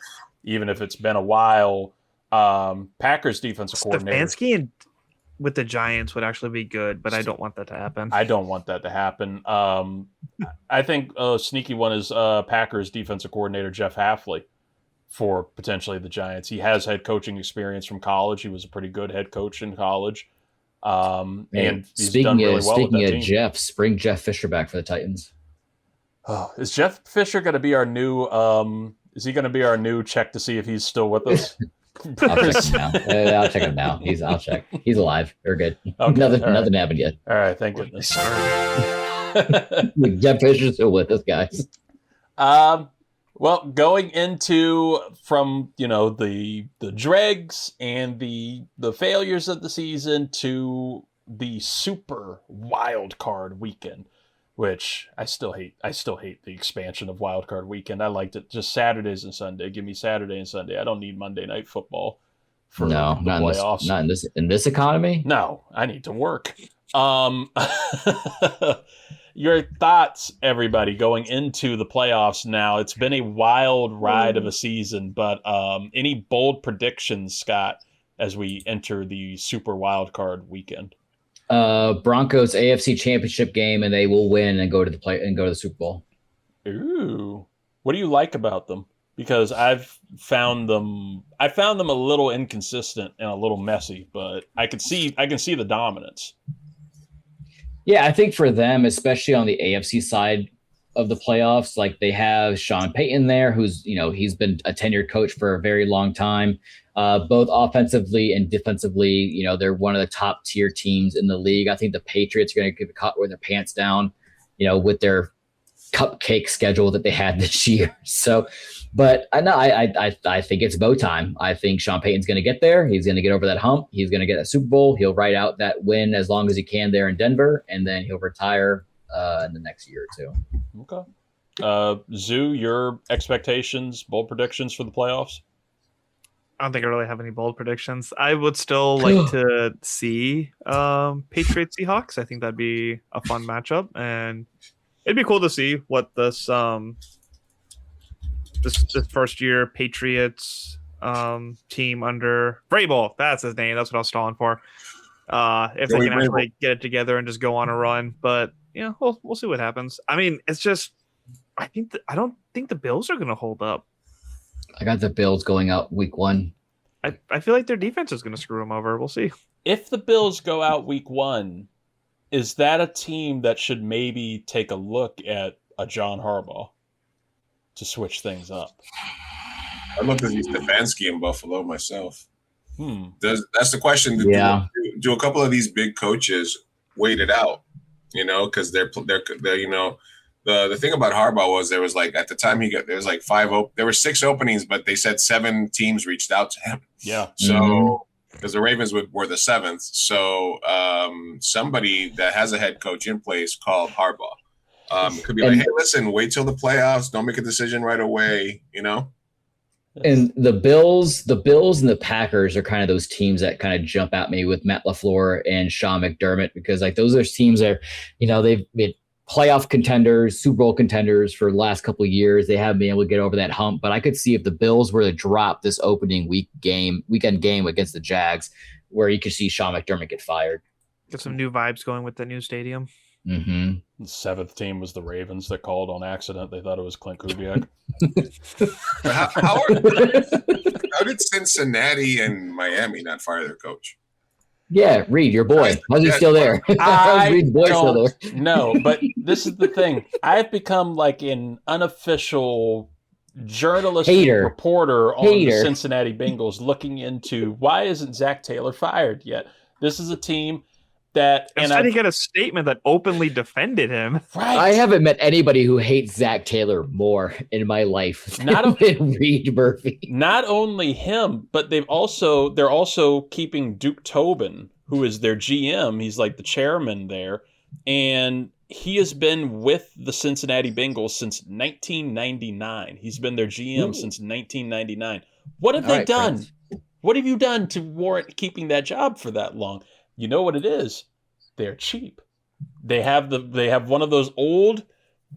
Speaker 1: even if it's been a while. Packers defensive coordinator.
Speaker 2: Stefanski with the Giants would actually be good, but I don't want that to happen.
Speaker 1: I don't want that to happen. I think a sneaky one is Packers defensive coordinator Jeff Hafley for potentially the Giants. He has head coaching experience from college. He was a pretty good head coach in college. And he's done really well with that team.
Speaker 3: Jeff, bring Jeff Fisher back for the Titans.
Speaker 1: Oh, is Jeff Fisher going to be our new? Is he going to be our new check to see if he's still with us?
Speaker 3: I'll check him now. I'll check. He's alive. We're good. Okay, nothing happened yet.
Speaker 1: All right, thank goodness.
Speaker 3: Jeff Fisher's still with us, guys.
Speaker 1: Well, going into from the dregs and the failures of the season to the super wild card weekend, which I still hate. I still hate the expansion of wild card weekend. I liked it just Saturdays and Sunday. Give me Saturday and Sunday. I don't need Monday night football for the playoffs.
Speaker 3: Not in this economy.
Speaker 1: No, I need to work. Your thoughts, everybody, going into the playoffs now. It's been a wild ride of a season, but any bold predictions, Scott, as we enter the super wild card weekend?
Speaker 3: Broncos AFC Championship game, and they will win and go to the Super Bowl.
Speaker 1: Ooh. What do you like about them? Because I've found them a little inconsistent and a little messy, but I can see the dominance.
Speaker 3: Yeah, I think for them, especially on the AFC side of the playoffs, like they have Sean Payton there, who's, he's been a tenured coach for a very long time, both offensively and defensively. They're one of the top tier teams in the league. I think the Patriots are going to get caught with their pants down, with their cupcake schedule that they had this year. So, but I think it's bow time. I think Sean Payton's going to get there. He's going to get over that hump. He's going to get a Super Bowl. He'll ride out that win as long as he can there in Denver, and then he'll retire in the next year or two.
Speaker 1: Okay. Zoo, your expectations, bold predictions for the playoffs?
Speaker 2: I don't think I really have any bold predictions. I would still like to see Patriots Seahawks. I think that'd be a fun matchup, and it'd be cool to see what this this first year Patriots team under Vrabel, that's his name. That's what I was stalling for. If they can actually get it together and just go on a run, but we'll see what happens. I mean, it's just I don't think the Bills are going to hold up.
Speaker 3: I got the Bills going out week 1.
Speaker 2: I feel like their defense is going to screw them over. We'll see.
Speaker 1: If the Bills go out week 1, is that a team that should maybe take a look at a John Harbaugh to switch things up?
Speaker 4: I'd love to see Stefanski in Buffalo myself. That's the question. Do a couple of these big coaches wait it out? Because they're the thing about Harbaugh was there was like at the time there was like there were 6 openings, but they said 7 teams reached out to him.
Speaker 1: Yeah.
Speaker 4: So because the Ravens were the 7th, so somebody that has a head coach in place called Harbaugh. It could be like, hey, listen, wait till the playoffs. Don't make a decision right away.
Speaker 3: And the Bills and the Packers are kind of those teams that kind of jump at me with Matt LaFleur and Sean McDermott, because like those are teams that, they've been playoff contenders, Super Bowl contenders for the last couple of years. They haven't been able to get over that hump. But I could see if the Bills were to drop this opening weekend game against the Jags, where you could see Sean McDermott get fired.
Speaker 2: Get some new vibes going with the new stadium.
Speaker 3: Mm-hmm.
Speaker 1: The seventh team was the Ravens that called on accident. They thought it was Clint Kubiak.
Speaker 4: How did Cincinnati and Miami not fire their coach?
Speaker 3: Yeah, Reid, your boy. How's he still there?
Speaker 1: I don't know, but this is the thing. I've become like an unofficial journalistic reporter on the Cincinnati Bengals, looking into why isn't Zach Taylor fired yet? This is a team that,
Speaker 2: and I didn't get a statement that openly defended him.
Speaker 3: Right. I haven't met anybody who hates Zach Taylor more in my life than Reid Murphy.
Speaker 1: Not only him, but they're also keeping Duke Tobin, who is their GM. He's like the chairman there, and he has been with the Cincinnati Bengals since 1999. He's been their GM since 1999. What have they done? Friends. What have you done to warrant keeping that job for that long? You know what it is? They're cheap. They have one of those old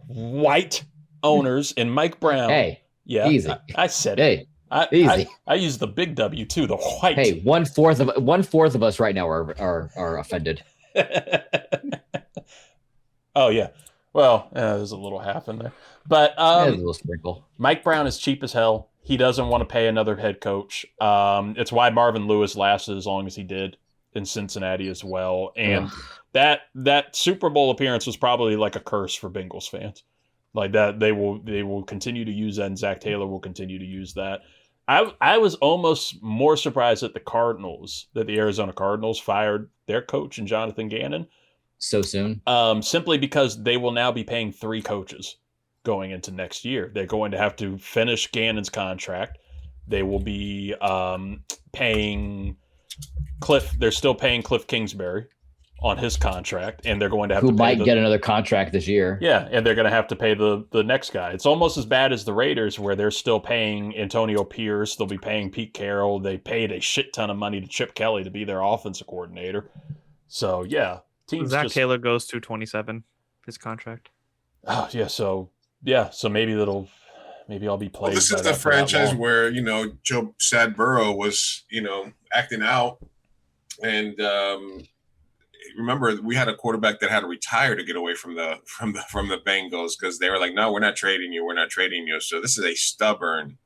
Speaker 1: white owners in Mike Brown.
Speaker 3: Hey,
Speaker 1: yeah,
Speaker 3: easy.
Speaker 1: I said
Speaker 3: it.
Speaker 1: Easy. I use the big W too. The white.
Speaker 3: Hey, one fourth of us right now are offended.
Speaker 1: Oh yeah. Well, there's a little half in there, but
Speaker 3: a little sprinkle.
Speaker 1: Mike Brown is cheap as hell. He doesn't want to pay another head coach. It's why Marvin Lewis lasted as long as he did in Cincinnati as well. And that Super Bowl appearance was probably like a curse for Bengals fans. Like that, they will continue to use that, and Zach Taylor will continue to use that. I was almost more surprised that the Arizona Cardinals fired their coach and Jonathan Gannon
Speaker 3: so soon.
Speaker 1: Simply because they will now be paying 3 coaches going into next year. They're going to have to finish Gannon's contract. They will be paying Cliff. They're still paying Cliff Kingsbury on his contract, and they're going to have
Speaker 3: who might get another contract this year.
Speaker 1: Yeah, and they're going to have to pay the next guy. It's almost as bad as the Raiders, where they're still paying Antonio Pierce. They'll be paying Pete Carroll. They paid a shit ton of money to Chip Kelly to be their offensive coordinator. So yeah,
Speaker 2: Zach Taylor goes to 27, his contract.
Speaker 1: Oh yeah, so maybe I'll be played.
Speaker 4: Well, this is the franchise where Joe Burrow was acting out, and remember we had a quarterback that had to retire to get away from the Bengals, because they were like, no, we're not trading you. So this is a stubborn.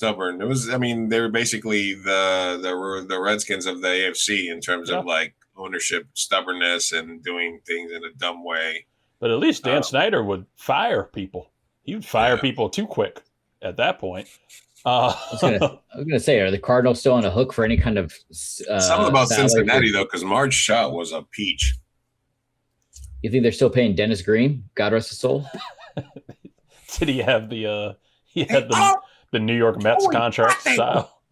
Speaker 4: It was, they were basically the Redskins of the AFC in terms of like ownership, stubbornness, and doing things in a dumb way.
Speaker 1: But at least Dan Snyder would fire people. He would fire people too quick at that point.
Speaker 3: I was gonna say, are the Cardinals still on a hook for any kind of
Speaker 4: something about Cincinnati though? Because Marge Shaw was a peach.
Speaker 3: You think they're still paying Dennis Green? God rest his soul.
Speaker 1: Did he have the New York Mets contract style?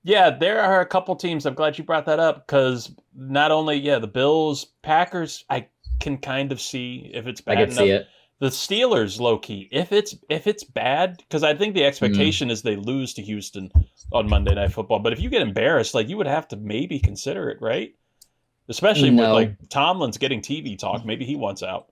Speaker 1: Yeah, there are a couple teams. I'm glad you brought that up, because not only the Bills, Packers, I can kind of see if it's bad enough. See it. The Steelers, low key, if it's bad, because I think the expectation is they lose to Houston on Monday Night Football. But if you get embarrassed, like, you would have to maybe consider it, right? Especially with like Tomlin's getting TV talk, maybe he wants out.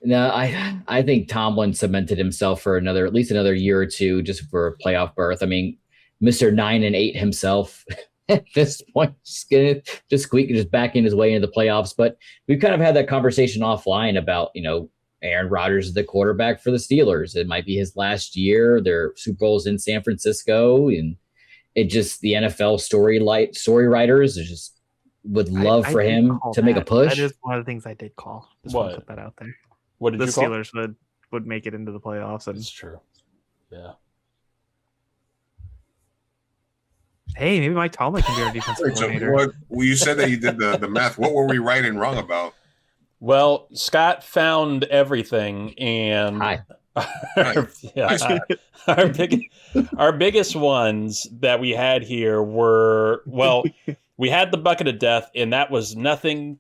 Speaker 3: No, I think Tomlin cemented himself for at least another year or two, just for a playoff berth. Mr. 9-8 himself at this point, just squeaking back in his way into the playoffs. But we've kind of had that conversation offline about, Aaron Rodgers is the quarterback for the Steelers. It might be his last year. Their Super Bowl's in San Francisco, and it just, the NFL story writers just would love for him to make a push.
Speaker 2: That is one of the things I did call. Just want to put that out there.
Speaker 1: What did
Speaker 2: the
Speaker 1: you
Speaker 2: Steelers call? would make it into the playoffs.
Speaker 1: That's true. Yeah.
Speaker 2: Hey, maybe Mike Tomlin can be our defensive coordinator.
Speaker 4: You said that you did the math. What were we right and wrong about?
Speaker 1: Well, Scott found everything, and our biggest ones that we had here were, we had the bucket of death, and that was nothing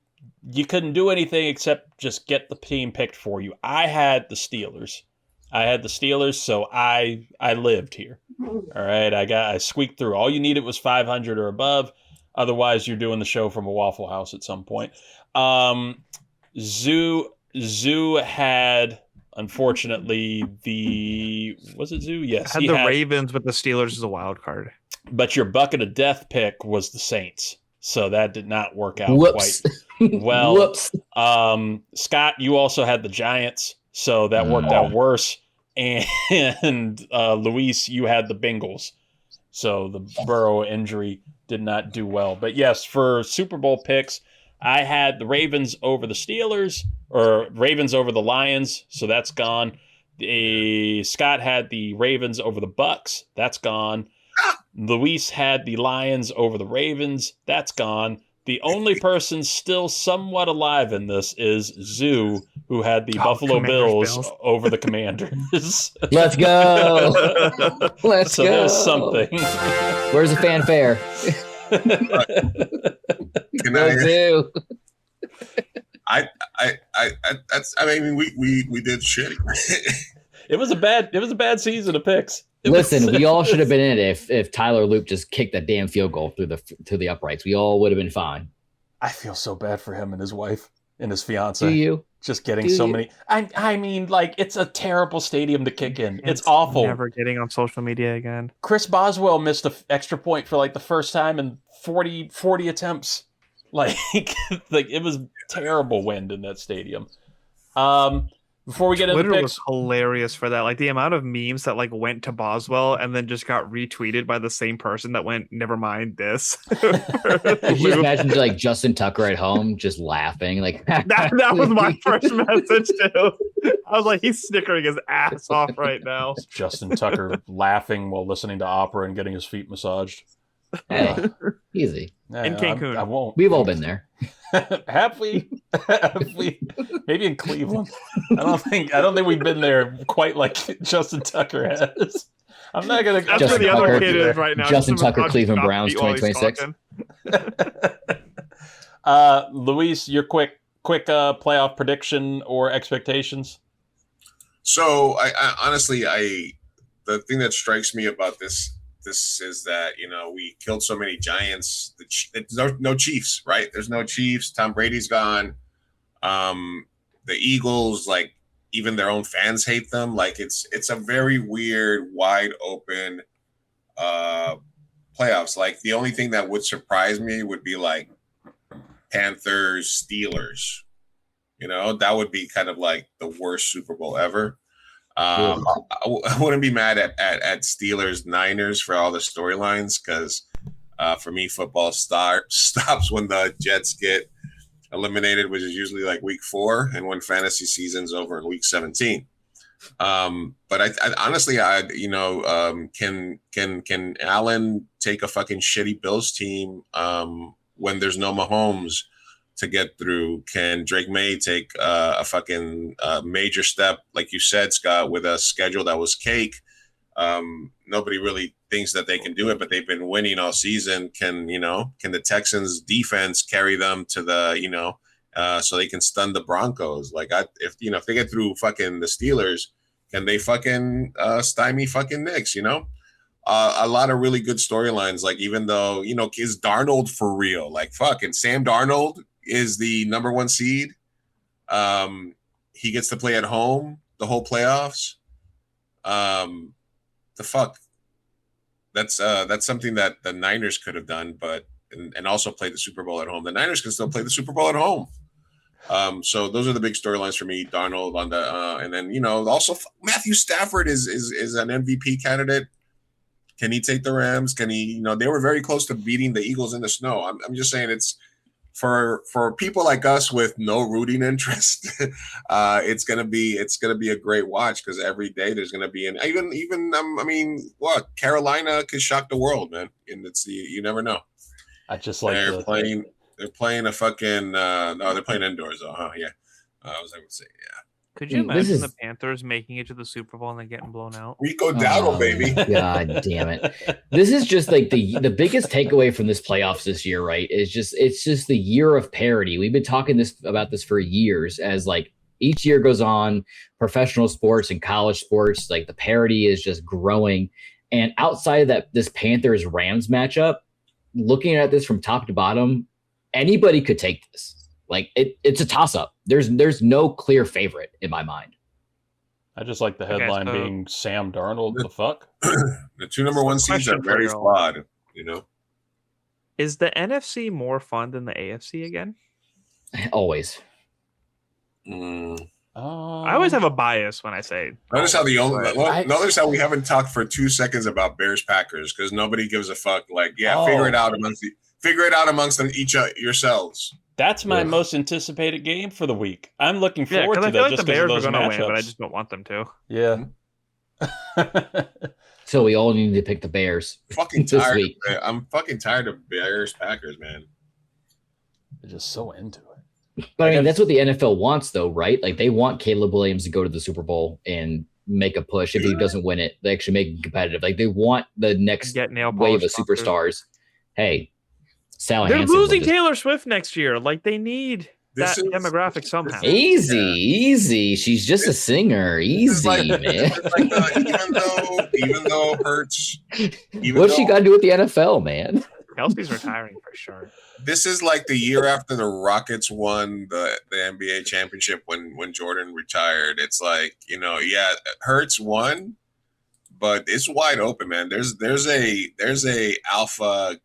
Speaker 1: you couldn't do anything except just get the team picked for you. I had the Steelers. So I lived here. All right, I squeaked through. All you needed was 500 or above. Otherwise, you're doing the show from a Waffle House at some point. Zoo had, unfortunately, was it Zoo? Yes,
Speaker 2: had Ravens, but the Steelers is a wild card.
Speaker 1: But your bucket of death pick was the Saints, so that did not work out quite well.
Speaker 3: Whoops.
Speaker 1: Scott, you also had the Giants, so that worked out worse. And Luis, you had the Bengals, so the Burrow injury did not do well. But yes, for Super Bowl picks, I had the Ravens over the Steelers, or Ravens over the Lions, so that's gone. Scott had the Ravens over the Bucs, that's gone. Luis had the Lions over the Ravens, that's gone. The only person still somewhat alive in this is Zoo, who had the Buffalo Bills over the Commanders.
Speaker 3: Let's go. Let's go.
Speaker 1: So there's something.
Speaker 3: Where's the fanfare?
Speaker 4: Zoo. We did shitty.
Speaker 1: It was a bad season of picks.
Speaker 3: Listen, we all should have been in it if Tyler Loop just kicked that damn field goal through the uprights. We all would have been fine.
Speaker 1: I feel so bad for him and his wife and his fiance.
Speaker 3: Do you?
Speaker 1: Just getting many. I mean, like, it's a terrible stadium to kick in. It's awful.
Speaker 2: Never getting on social media again.
Speaker 1: Chris Boswell missed an extra point for like the first time in 40 attempts. Like it was terrible wind in that stadium. Before we get into
Speaker 2: Twitter
Speaker 1: picks,
Speaker 2: was hilarious for that. Like the amount of memes that like went to Boswell and then just got retweeted by the same person that went, never mind this.
Speaker 3: Could you imagine like Justin Tucker at home just laughing? Like
Speaker 2: that was my first message too. I was like, he's snickering his ass off right now.
Speaker 1: Justin Tucker laughing while listening to opera and getting his feet massaged.
Speaker 3: Hey, easy.
Speaker 2: In Cancun.
Speaker 1: I won't.
Speaker 3: We've all been there.
Speaker 1: Have we? Maybe in Cleveland. I don't think we've been there quite like Justin Tucker has. I'm not gonna.
Speaker 2: That's where the other kid is right now.
Speaker 3: Justin Tucker, Cleveland Browns, 2026.
Speaker 1: Luis, your quick playoff prediction or expectations?
Speaker 4: So I honestly, the thing that strikes me about this is that, we killed so many Giants. There's no Chiefs, right? There's no Chiefs. Tom Brady's gone. The Eagles, like, even their own fans hate them. Like, it's a very weird, wide open playoffs. Like, the only thing that would surprise me would be like Panthers, Steelers. That would be kind of like the worst Super Bowl ever. I wouldn't be mad at Steelers Niners for all the storylines, because for me, football stops when the Jets get eliminated, which is usually like week 4, and when fantasy season's over in week 17. But I honestly, can Allen take a fucking shitty Bills team when there's no Mahomes to get through? Can Drake May take a fucking major step, like you said, Scott, with a schedule that was cake? Nobody really thinks that they can do it, but they've been winning all season. Can the Texans defense carry them to the, so they can stun the Broncos? Like, if they get through fucking the Steelers, can they fucking stymie fucking Knicks? A lot of really good storylines. Like, even though, is Darnold for real? Like, fucking Sam Darnold is the number 1 seed. He gets to play at home the whole playoffs. The fuck? That's something that the Niners could have done, but and also play the Super Bowl at home. The Niners can still play the Super Bowl at home. So those are the big storylines for me. Darnold on the and then also Matthew Stafford is an MVP candidate. Can he take the Rams? Can he? They were very close to beating the Eagles in the snow. I'm just saying, it's for people like us with no rooting interest. It's gonna be a great watch, because every day there's gonna be Carolina could shock the world, man. And you never know.
Speaker 1: I just like
Speaker 4: they're playing a fucking no, they're playing indoors though, huh? Yeah, I was able to say, yeah.
Speaker 2: Could you imagine the Panthers making it to the Super Bowl and then getting blown out?
Speaker 4: Rico Dowdle, baby.
Speaker 3: God damn it. This is just like the biggest takeaway from this playoffs this year, right? It's just the year of parity. We've been talking about this for years as like each year goes on, professional sports and college sports, like the parity is just growing. And outside of that, this Panthers-Rams matchup, looking at this from top to bottom, anybody could take this. Like it's a toss-up. There's no clear favorite in my mind.
Speaker 1: I just like the headline being Sam Darnold. The fuck?
Speaker 4: The two number one seeds are very flawed, you know?
Speaker 2: Is the NFC more fun than the AFC again?
Speaker 3: Always.
Speaker 2: I always have a bias when I say.
Speaker 4: Notice how notice how we haven't talked for 2 seconds about Bears Packers because nobody gives a fuck. Like, figure it out amongst yourselves.
Speaker 1: That's my most anticipated game for the week. I'm looking forward to that.
Speaker 2: I feel like
Speaker 1: just
Speaker 2: the Bears
Speaker 1: are
Speaker 2: going to win, but I just don't want them to.
Speaker 1: Yeah.
Speaker 3: So we all need to pick the Bears.
Speaker 4: Fucking tired. I'm fucking tired of Bears Packers, man.
Speaker 1: They're just so into it.
Speaker 3: But I mean, that's what the NFL wants, though, right? Like they want Caleb Williams to go to the Super Bowl and make a push. If he doesn't win it, they actually make it competitive. Like they want the next wave of superstars. Hey. Sally
Speaker 2: They're
Speaker 3: Hansen
Speaker 2: losing Taylor Swift next year. Like they need that demographic somehow.
Speaker 3: Easy. She's just a singer. Easy, man.
Speaker 4: Even though it hurts.
Speaker 3: What's she got to do with the NFL, man?
Speaker 2: Kelsey's retiring for sure.
Speaker 4: This is like the year after the Rockets won the NBA championship when Jordan retired. It's like, Hurts won, but it's wide open, man. There's a alpha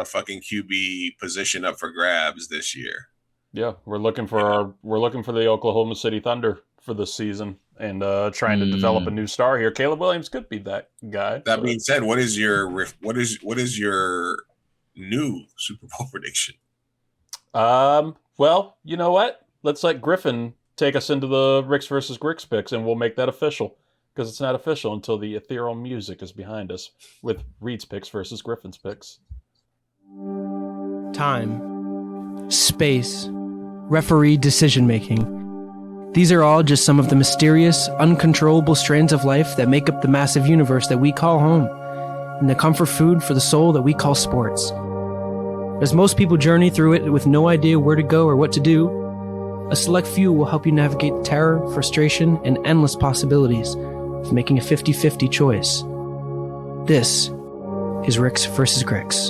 Speaker 4: fucking QB position up for grabs this year.
Speaker 1: Yeah, we're looking for the Oklahoma City Thunder for this season and trying to develop a new star here. Caleb Williams could be that guy.
Speaker 4: That being said, what is your new Super Bowl prediction?
Speaker 1: Well, you know what? Let's let Griffin take us into the Ricks versus Gricks picks, and we'll make that official because it's not official until the ethereal music is behind us with Reid's picks versus Griffin's picks.
Speaker 6: Time, space, referee decision-making. These are all just some of the mysterious, uncontrollable strands of life that make up the massive universe that we call home, and the comfort food for the soul that we call sports. As most people journey through it with no idea where to go or what to do, a select few will help you navigate terror, frustration, and endless possibilities of making a 50-50 choice. This is Ricks versus Gricks.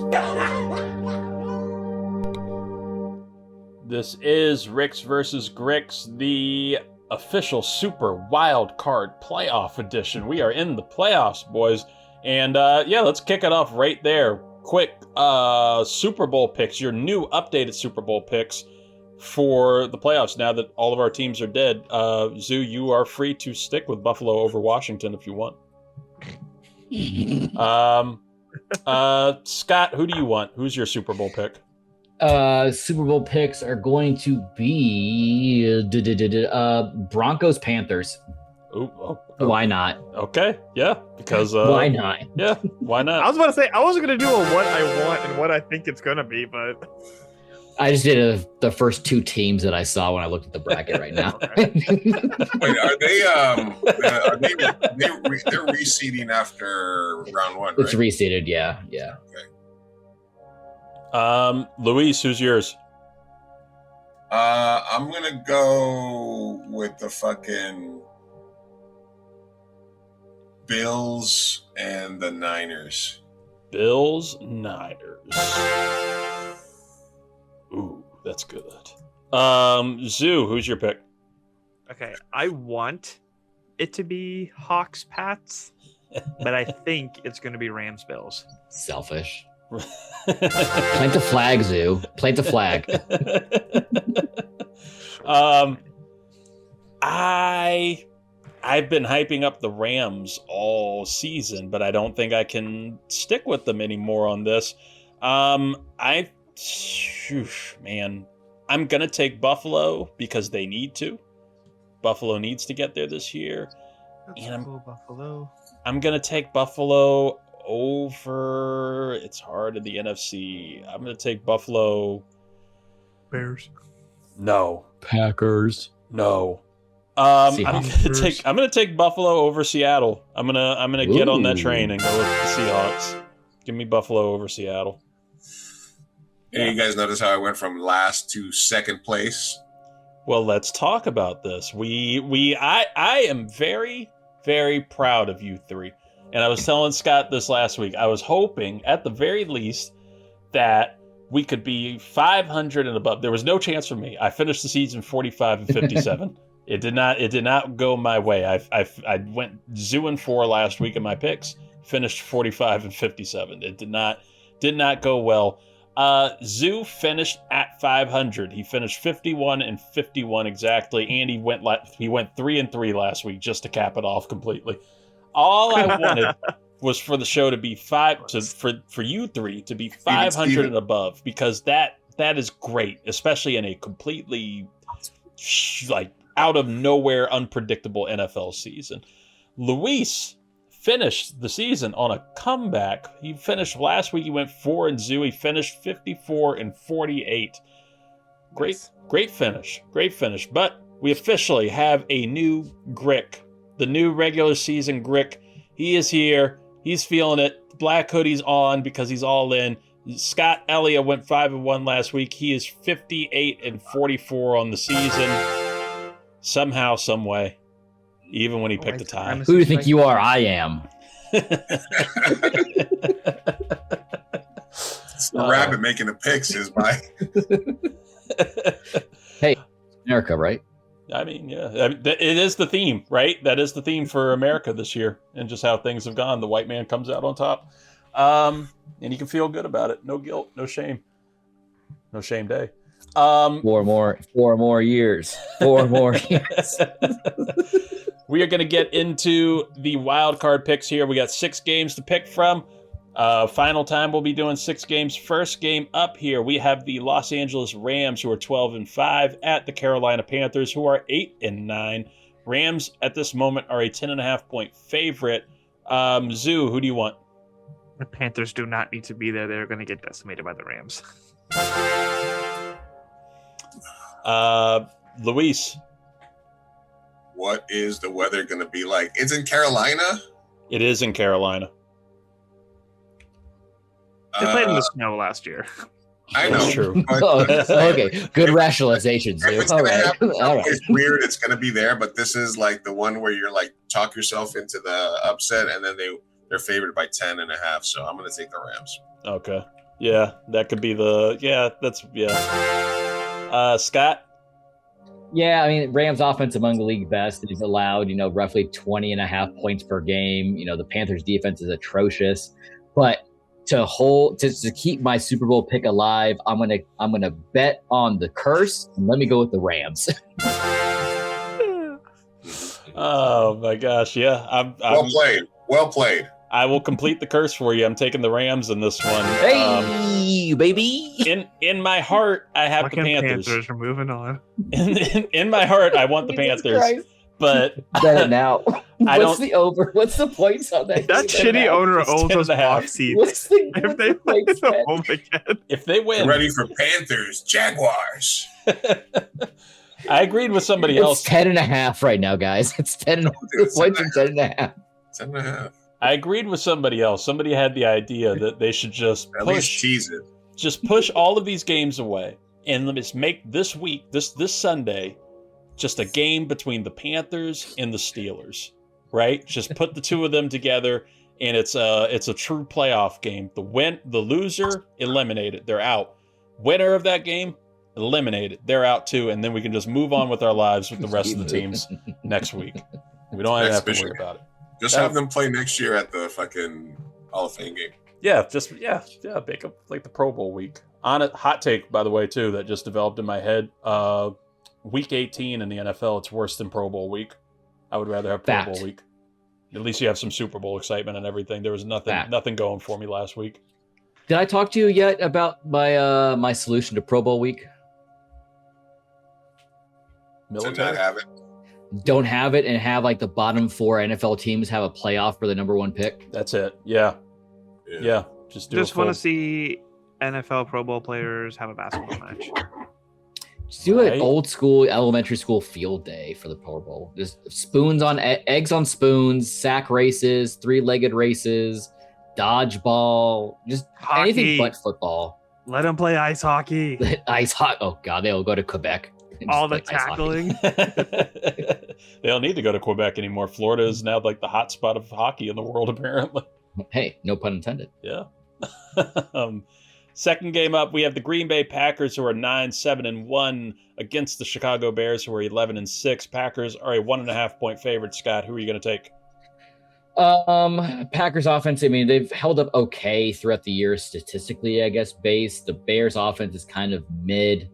Speaker 1: This is Ricks versus Gricks, the official Super Wild Card Playoff Edition. We are in the playoffs, boys. And let's kick it off right there. Quick Super Bowl picks, your new updated Super Bowl picks for the playoffs now that all of our teams are dead. Zoo, you are free to stick with Buffalo over Washington if you want. Scott, who do you want? Who's your Super Bowl pick?
Speaker 3: Super Bowl picks are going to be Broncos Panthers.
Speaker 1: Oh.
Speaker 3: Why not?
Speaker 1: Okay, yeah, because
Speaker 3: why not?
Speaker 1: Yeah, why not?
Speaker 2: I was about to say I wasn't gonna do a what I want and what I think it's gonna be, but
Speaker 3: I just did the first two teams that I saw when I looked at the bracket right now.
Speaker 4: Wait, they're reseeding after round one, right?
Speaker 3: It's reseeded, yeah.
Speaker 4: Okay.
Speaker 1: Luis, who's yours?
Speaker 4: I'm gonna go with the fucking Bills and the Niners.
Speaker 1: Bills, Niners. Ooh, that's good. Zoo, who's your pick?
Speaker 2: Okay, I want it to be Hawks Pats, but I think it's going to be Rams Bills.
Speaker 3: Selfish. Plant the flag, Zoo. Plant the flag.
Speaker 1: I've been hyping up the Rams all season, but I don't think I can stick with them anymore on this. I'm gonna take Buffalo because they need to. Buffalo needs to get there this year.
Speaker 2: Buffalo.
Speaker 1: I'm gonna take Buffalo over. It's hard in the NFC. I'm gonna take Buffalo.
Speaker 2: Bears.
Speaker 1: No.
Speaker 3: Packers.
Speaker 1: No. I'm gonna take Buffalo over Seattle. I'm gonna get on that train and go with the Seahawks. Give me Buffalo over Seattle.
Speaker 4: Hey, you guys notice how I went from last to second place?
Speaker 1: Well, let's talk about this. I am very, very proud of you three. And I was telling Scott this last week. I was hoping, at the very least, that we could be 500 and above. There was no chance for me. I finished the season 45 and 57. It did not go my way. I went 0-4 last week in my picks. Finished 45 and 57. It did not go well. Zoo finished at 500. He finished 51 and 51 exactly, and he went 3-3 last week just to cap it off completely. All I wanted was for the show to be for you three to be 500 and above, because that is great, especially in a completely like out of nowhere unpredictable NFL season. Luis finished the season on a comeback. He finished last week. He went 4-0. He finished 54 and 48. Great finish. But we officially have a new Grick. The new regular season Grick. He is here. He's feeling it. Black hoodie's on because he's all in. Scott Ellia went 5-1 last week. He is 58 and 44 on the season. Somehow, some way. Even when he picked a tie.
Speaker 3: Who do you think you are? I am.
Speaker 4: It's the rabbit making the picks is my.
Speaker 3: Hey, America, right?
Speaker 1: I mean, yeah. It is the theme, right? That is the theme for America this year, and just how things have gone. The white man comes out on top. And you can feel good about it. No guilt, no shame. No shame day.
Speaker 3: 4 more years. 4 more years.
Speaker 1: We are going to get into the wild card picks here. We got 6 games to pick from. Final time we'll be doing 6 games. First game up here, we have the Los Angeles Rams, who are 12-5, at the Carolina Panthers, who are 8-9. Rams at this moment are a 10.5-point favorite. Zoo, who do you want?
Speaker 2: The Panthers do not need to be there. They're going to get decimated by the Rams.
Speaker 1: Luis.
Speaker 4: What is the weather going to be like? It's in Carolina?
Speaker 1: It is in Carolina.
Speaker 2: They played in the snow last year.
Speaker 4: I know.
Speaker 1: That's true.
Speaker 3: Okay, good rationalization, Zoo.
Speaker 4: All right. It's weird. It's going to be there, but this is like the one where you're like talk yourself into the upset, and then they're favored by 10.5. So I'm going to take the Rams.
Speaker 1: Okay. Yeah, that could be Scott.
Speaker 3: Yeah, I mean, Rams offense among the league best. He's allowed, roughly 20.5 points per game. The Panthers defense is atrocious, but to keep my Super Bowl pick alive, I'm gonna bet on the curse and let me go with the Rams.
Speaker 1: Oh my gosh, yeah.
Speaker 4: Well played.
Speaker 1: I will complete the curse for you. I'm taking the Rams in this one.
Speaker 3: Hey, baby!
Speaker 1: In my heart, I have the Panthers.
Speaker 2: We're moving on.
Speaker 1: In my heart, I want the Panthers. Christ. But
Speaker 3: bet it now. What's the over? What's the points on that?
Speaker 2: That shitty owner owns those box seats. If they play the home again,
Speaker 1: if they win,
Speaker 4: I'm ready for Panthers, Jaguars.
Speaker 1: I agreed with somebody else.
Speaker 3: It's 10.5 right now, guys. It's 10 points and 10.5.
Speaker 4: 10.5.
Speaker 1: I agreed with somebody else. Somebody had the idea that they should just
Speaker 4: at least tease it.
Speaker 1: Just push all of these games away, and let's make this week, this Sunday, just a game between the Panthers and the Steelers, right? Just put the two of them together, and it's a true playoff game. The loser, eliminated, they're out. Winner of that game, eliminated, they're out too, and then we can just move on with our lives with the rest of the teams next week. We don't have to worry about it.
Speaker 4: Just have them play next year at the fucking Hall of Fame game.
Speaker 1: Yeah, make up like the Pro Bowl week. On a hot take, by the way, too, that just developed in my head. Week 18 in the NFL, it's worse than Pro Bowl week. I would rather have Pro Bowl week. At least you have some Super Bowl excitement and everything. There was nothing going for me last week.
Speaker 3: Did I talk to you yet about my solution to Pro Bowl week?
Speaker 4: Military? Have it.
Speaker 3: Don't have it and have like the bottom 4 NFL teams have a playoff for the number 1 pick.
Speaker 1: That's it. Yeah. Just
Speaker 2: want to see NFL Pro Bowl players have a basketball match.
Speaker 3: do an old school elementary school field day for the Pro Bowl. Just spoons on eggs on spoons, sack races, 3-legged races, dodgeball, just
Speaker 2: hockey.
Speaker 3: Anything but football.
Speaker 2: Let them play ice hockey.
Speaker 3: Ice hockey. Oh God, they'll go to Quebec.
Speaker 2: All the tackling.
Speaker 1: They don't need to go to Quebec anymore. Florida is now like the hot spot of hockey in the world, apparently.
Speaker 3: Hey, no pun intended.
Speaker 1: Yeah. Second game up, we have the Green Bay Packers, who are 9-7-1 against the Chicago Bears, who are 11-6. Packers are a 1.5-point favorite. Scott, who are you going to take?
Speaker 3: Packers offense, I mean, they've held up okay throughout the year statistically, I guess, based. The Bears offense is kind of mid.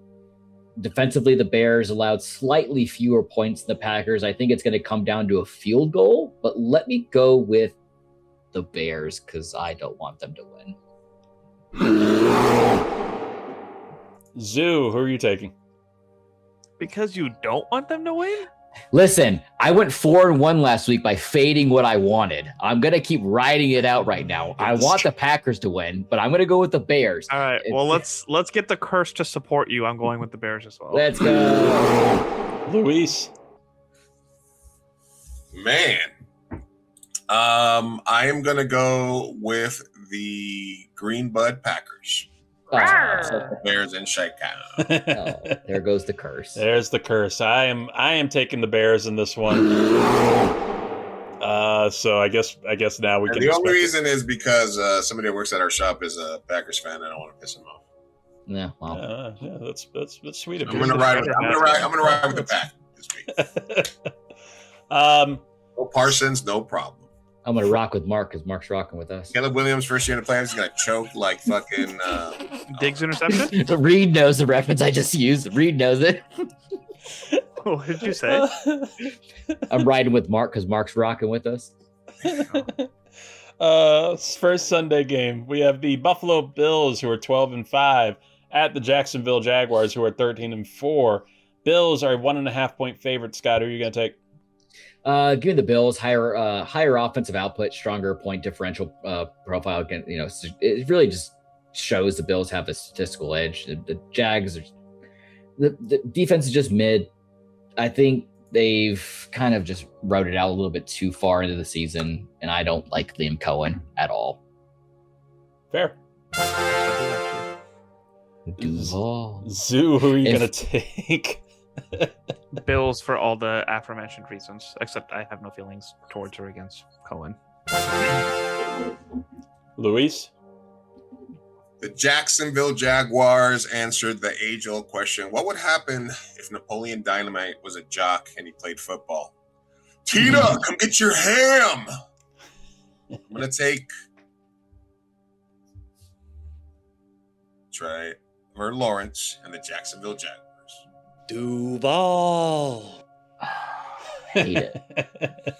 Speaker 3: Defensively, the Bears allowed slightly fewer points than the Packers. I think it's going to come down to a field goal, but let me go with the Bears because I don't want them to win.
Speaker 1: Zoo, who are you taking?
Speaker 2: Because you don't want them to win?
Speaker 3: Listen, I went 4-1 last week by fading what I wanted. I'm going to keep riding it out right now. I want the Packers to win, but I'm going to go with the Bears.
Speaker 2: All right. Well, let's get the curse to support you. I'm going with the Bears as well.
Speaker 3: Let's go.
Speaker 1: Luis.
Speaker 4: Man. I am going to go with the Green Bud Packers. Bears in Chicago.
Speaker 3: There goes the curse.
Speaker 1: There's the curse. I am taking the Bears in this one. So I guess now we can.
Speaker 4: The only reason is because somebody that works at our shop is a Packers fan, and I don't want to piss him off.
Speaker 3: Yeah, well,
Speaker 1: yeah, that's sweet of you.
Speaker 4: I'm gonna ride with the Pack this week. No Parsons, no problem.
Speaker 3: I'm going to rock with Mark because Mark's rocking with us.
Speaker 4: Caleb Williams, first year in the playoffs, he's going to choke like fucking...
Speaker 2: Diggs interception?
Speaker 3: Reid knows the reference I just used. Reid knows it.
Speaker 2: What did you say?
Speaker 3: I'm riding with Mark because Mark's rocking with us.
Speaker 1: First Sunday game, we have the Buffalo Bills, who are 12-5, at the Jacksonville Jaguars, who are 13-4. Bills are a 1.5-point favorite. Scott, who are you going to take?
Speaker 3: Give me the Bills, higher offensive output, stronger point differential profile. Again, it really just shows the Bills have a statistical edge. The Jags are the defense is just mid. I think they've kind of just rode it out a little bit too far into the season, and I don't like Liam Cohen at all.
Speaker 1: Fair.
Speaker 3: Duval.
Speaker 1: Zoo, who are you going to take?
Speaker 2: Bills for all the aforementioned reasons, except I have no feelings towards or against Cohen.
Speaker 1: Luis?
Speaker 4: The Jacksonville Jaguars answered the age-old question, what would happen if Napoleon Dynamite was a jock and he played football? Tina, come get your ham! I'm going to take Trevor Lawrence and the Jacksonville Jaguars.
Speaker 7: Duval.
Speaker 3: Hate it.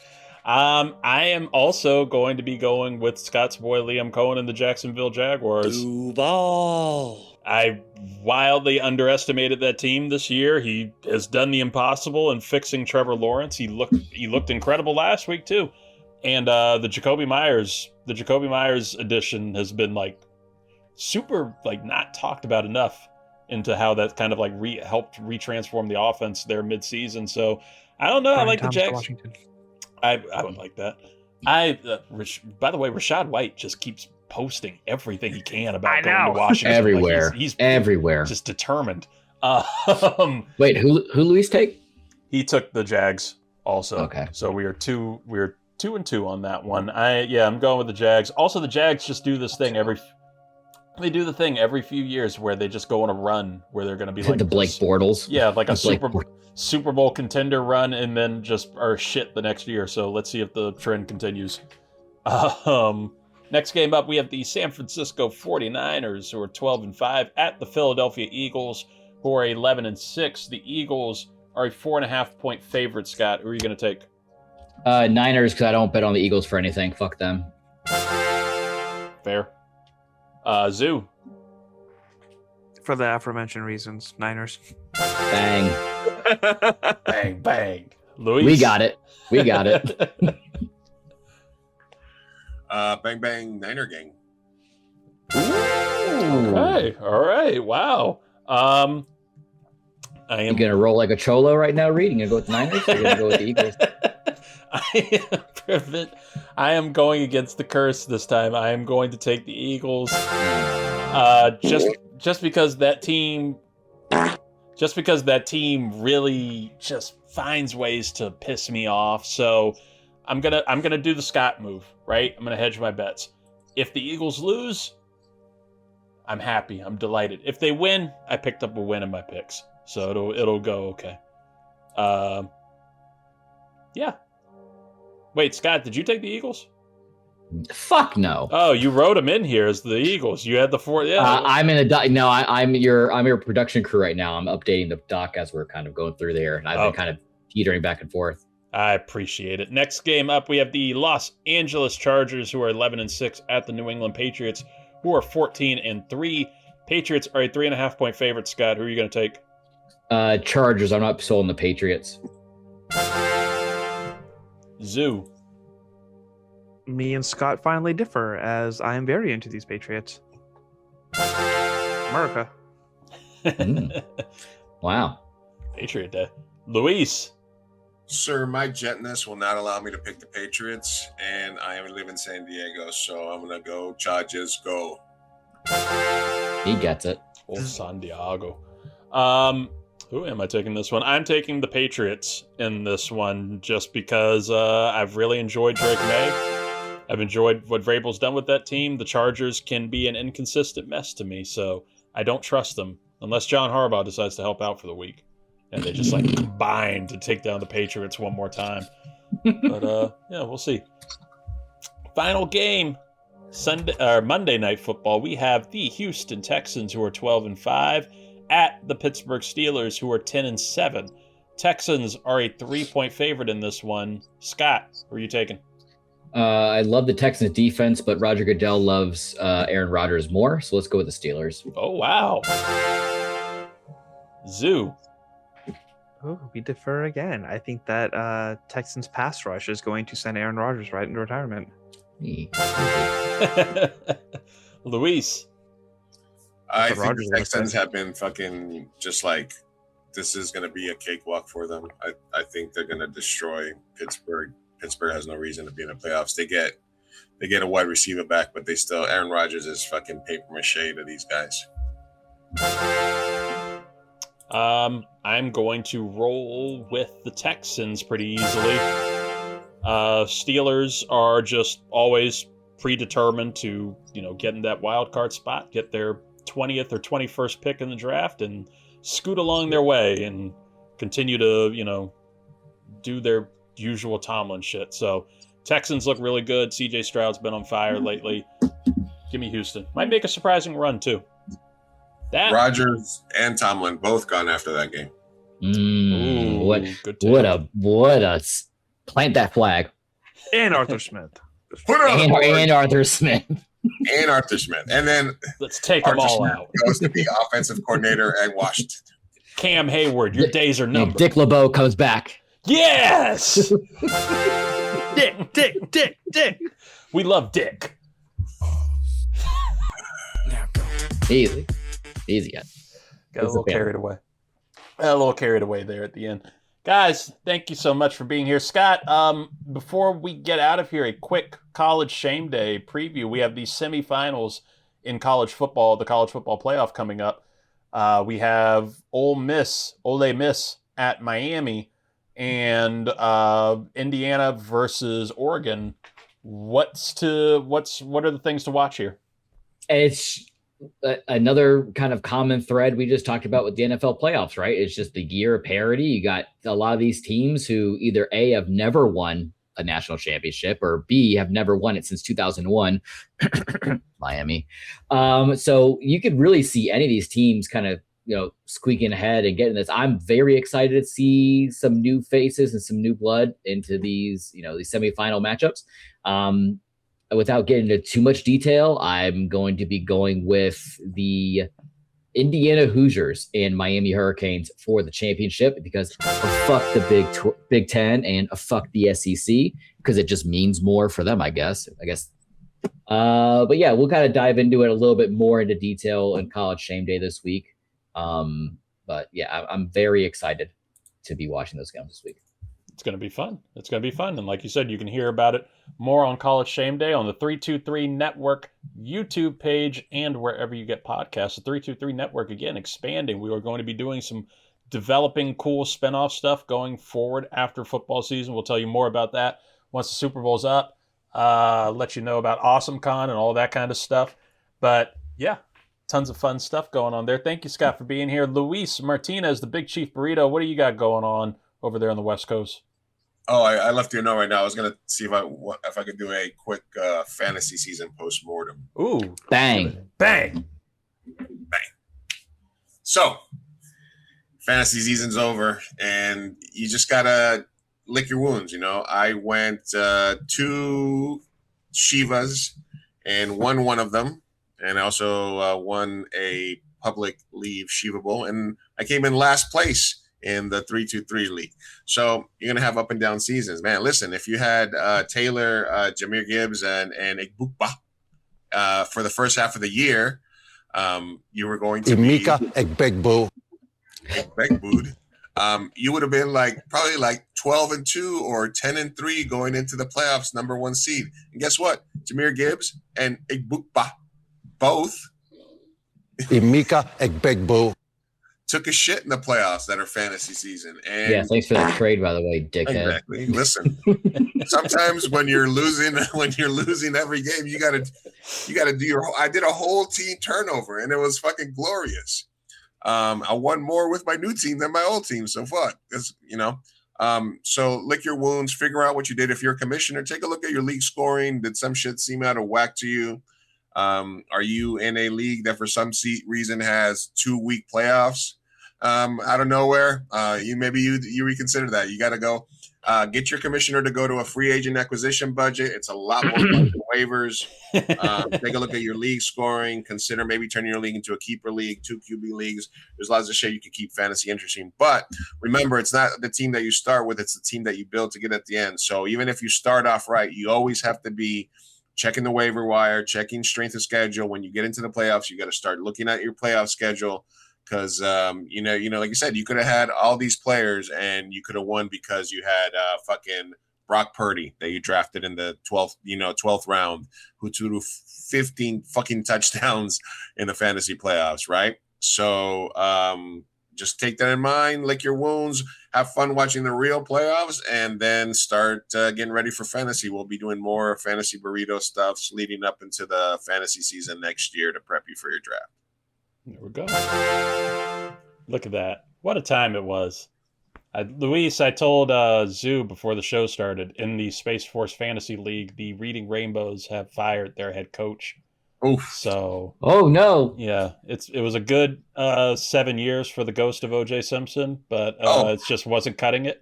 Speaker 1: I am also going to be going with Scott's boy Liam Cohen and the Jacksonville Jaguars.
Speaker 7: Duval.
Speaker 1: I wildly underestimated that team this year. He has done the impossible in fixing Trevor Lawrence. He looked incredible last week too. And the Jacoby Myers edition has been super not talked about enough into how that kind of helped retransform the offense there mid-season. So I don't know. I like the Jags. I would like that. By the way, Rachaad White just keeps posting everything he can about going to Washington.
Speaker 3: Everywhere.
Speaker 1: He's
Speaker 3: everywhere.
Speaker 1: Just determined.
Speaker 3: Wait, who Luis take?
Speaker 1: He took the Jags also.
Speaker 3: Okay.
Speaker 1: So we are 2-2 on that one. I'm going with the Jags. Also, the Jags just do this thing every few years where they just go on a run where they're going to be like
Speaker 3: the Blake Bortles.
Speaker 1: Yeah, like a Super Bowl contender run, and then just are shit the next year. So let's see if the trend continues. Next game up, we have the San Francisco 49ers, who are 12-5, at the Philadelphia Eagles, who are 11-6. The Eagles are a 4.5-point favorite. Scott, who are you going to take?
Speaker 3: Niners, because I don't bet on the Eagles for anything. Fuck them.
Speaker 1: Fair. Zoo.
Speaker 2: For the aforementioned reasons, Niners.
Speaker 3: Bang.
Speaker 1: Bang, bang. Luis?
Speaker 3: We got it.
Speaker 4: Bang, bang, Niner gang.
Speaker 1: Okay. All right. Wow.
Speaker 3: You gonna roll like a cholo right now, Reid? You gonna go with the Niners? Or you gonna go with the Eagles?
Speaker 1: I am going against the curse this time. I am going to take the Eagles. Just because that team really just finds ways to piss me off. So I'm gonna do the Scott move, right? I'm gonna hedge my bets. If the Eagles lose, I'm happy. I'm delighted. If they win, I picked up a win in my picks, so it'll go okay. Yeah. Wait, Scott, did you take the Eagles?
Speaker 3: Fuck no.
Speaker 1: Oh, you wrote them in here as the Eagles. You had the 4. Yeah.
Speaker 3: I'm in a doc. No, I'm your production crew right now. I'm updating the doc as we're kind of going through there, and I've been kind of teetering back and forth. I
Speaker 1: appreciate it. Next game up, we have the Los Angeles Chargers, who are 11-6, at the New England Patriots, who are 14-3. Patriots are a 3.5-point favorite. Scott, who are you going to take?
Speaker 3: Chargers. I'm not sold on the Patriots.
Speaker 1: Zoo.
Speaker 2: Me and Scott finally differ, as I am very into these Patriots. America.
Speaker 3: Wow.
Speaker 1: Patriot Day. Luis.
Speaker 4: Sir, my gentleness will not allow me to pick the Patriots, and I live in San Diego, so I'm going to go Chargers, go.
Speaker 3: He gets it.
Speaker 1: Oh, San Diego. Who am I taking this one? I'm taking the Patriots in this one just because I've really enjoyed Drake May. I've enjoyed what Vrabel's done with that team. The Chargers can be an inconsistent mess to me, so I don't trust them unless John Harbaugh decides to help out for the week. And they just combine to take down the Patriots one more time. But yeah, we'll see. Final game, Monday Night Football. We have the Houston Texans, who are 12-5, at the Pittsburgh Steelers, who are 10-7. Texans are a 3-point favorite in this one. Scott, who are you taking?
Speaker 3: I love the Texans defense, but Roger Goodell loves Aaron Rodgers more, so let's go with the Steelers.
Speaker 1: Oh, wow. Zoo.
Speaker 2: Oh, we defer again. I think that Texans pass rush is going to send Aaron Rodgers right into retirement.
Speaker 1: Luis.
Speaker 4: I think the Texans have been fucking just like, this is going to be a cakewalk for them. I think they're going to destroy Pittsburgh. Pittsburgh has no reason to be in the playoffs. They get a wide receiver back, but they still, Aaron Rodgers is fucking paper mache to these guys.
Speaker 1: I'm going to roll with the Texans pretty easily. Steelers are just always predetermined to, get in that wild card spot, get their 20th or 21st pick in the draft, and scoot along their way and continue to, do their usual Tomlin shit. So Texans look really good. CJ Stroud's been on fire lately. Give me Houston. Might make a surprising run too.
Speaker 4: Rodgers and Tomlin both gone after that game.
Speaker 3: What a plant that flag.
Speaker 2: And Arthur Smith.
Speaker 3: And Arthur Smith.
Speaker 4: And Arthur Smith. And then
Speaker 1: let's take them all out.
Speaker 4: Goes to be offensive coordinator at Washington.
Speaker 1: Cam Hayward, your days are numbered.
Speaker 3: Dick LeBeau comes back.
Speaker 1: Yes!
Speaker 2: Dick.
Speaker 1: We love Dick.
Speaker 3: Easy.
Speaker 1: Got a little carried away. A little carried away there at the end. Guys, thank you so much for being here. Scott, before we get out of here, a quick College Shame Day preview. We have these semifinals in college football, the college football playoff coming up. We have Ole Miss at Miami, and Indiana versus Oregon. What are the things to watch here?
Speaker 3: It's another kind of common thread we just talked about with the NFL playoffs, right? It's just the year of parity. You got a lot of these teams who either A, have never won a national championship, or B, have never won it since 2001, Miami. So you could really see any of these teams kind of, squeaking ahead and getting this. I'm very excited to see some new faces and some new blood into these, these semifinal matchups. Without getting into too much detail, I'm going to be going with the Indiana Hoosiers and Miami Hurricanes for the championship, because fuck the Big Ten and fuck the SEC, because it just means more for them, I guess. But yeah, we'll kind of dive into it a little bit more into detail in College Shame Day this week. But yeah, I'm very excited to be watching those games this week.
Speaker 1: It's going to be fun. It's going to be fun. And like you said, you can hear about it more on College Shame Day on the 323 Network YouTube page and wherever you get podcasts. The 323 Network, again, expanding. We are going to be doing some developing cool spinoff stuff going forward after football season. We'll tell you more about that once the Super Bowl's up. Let you know about AwesomeCon and all that kind of stuff. But yeah, tons of fun stuff going on there. Thank you, Scott, for being here. Luis Martinez, the Big Chief Burrito, what do you got going on over there on the West Coast?
Speaker 4: Oh, I left you a note right now. I was gonna see if I could do a quick fantasy season post-mortem.
Speaker 1: Ooh,
Speaker 3: bang.
Speaker 4: So, fantasy season's over, and you just gotta lick your wounds. You know, I went 2 Shivas and won one of them, and I also won a public leave Shiva Bowl, and I came in last place in the 323 league. So you're going to have up and down seasons, man. Listen, if you had Taylor, Jahmyr Gibbs, and Igbukba for the first half of the year, you were going to be Egbegbo. You would have been probably 12-2 or 10-3 going into the playoffs, number 1 seed. And guess what? Jahmyr Gibbs and Igbukba both
Speaker 8: Emeka Egbegbo
Speaker 4: took a shit in the playoffs that are fantasy season. And
Speaker 3: yeah, thanks for the trade, by the way, dickhead.
Speaker 4: Exactly. Listen, sometimes when you're losing every game, you gotta do I did a whole team turnover, and it was fucking glorious. I won more with my new team than my old team. So fuck. That's, so lick your wounds, figure out what you did. If you're a commissioner, take a look at your league scoring. Did some shit seem out of whack to you? Are you in a league that for some reason has 2-week playoffs out of nowhere? You reconsider that. You got to go get your commissioner to go to a free agent acquisition budget. It's a lot more fun than waivers. Take a look at your league scoring. Consider maybe turning your league into a keeper league, 2 QB leagues. There's lots of shit you can keep fantasy interesting. But remember, it's not the team that you start with. It's the team that you build to get at the end. So even if you start off right, you always have to be checking the waiver wire, checking strength of schedule. When you get into the playoffs, you got to start looking at your playoff schedule because, like you said, you could have had all these players and you could have won because you had fucking Brock Purdy that you drafted in the 12th round, who threw 15 fucking touchdowns in the fantasy playoffs, right? So just take that in mind, lick your wounds, have fun watching the real playoffs, and then start getting ready for fantasy. We'll be doing more fantasy burrito stuffs leading up into the fantasy season next year to prep you for your draft.
Speaker 1: There we go. Look at that. What a time it was. Luis, I told Zoo before the show started, in the Space Force Fantasy League, the Reading Rainbows have fired their head coach.
Speaker 4: Oof.
Speaker 1: So,
Speaker 3: oh no,
Speaker 1: yeah, it was a good 7 years for the ghost of OJ Simpson, but it just wasn't cutting it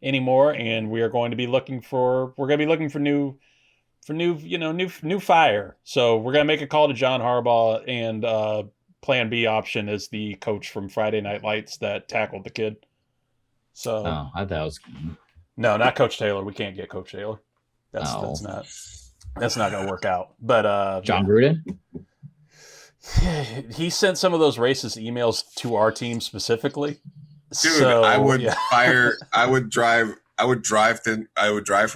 Speaker 1: anymore, and we're going to be looking for new fire. So we're gonna make a call to John Harbaugh, and Plan B option is the coach from Friday Night Lights that tackled the kid. So
Speaker 3: I thought it was
Speaker 1: no, not Coach Taylor. We can't get Coach Taylor. That's not going to work out. But
Speaker 3: John Gruden,
Speaker 1: he sent some of those racist emails to our team specifically.
Speaker 4: Dude, so, I would fire. I would drive from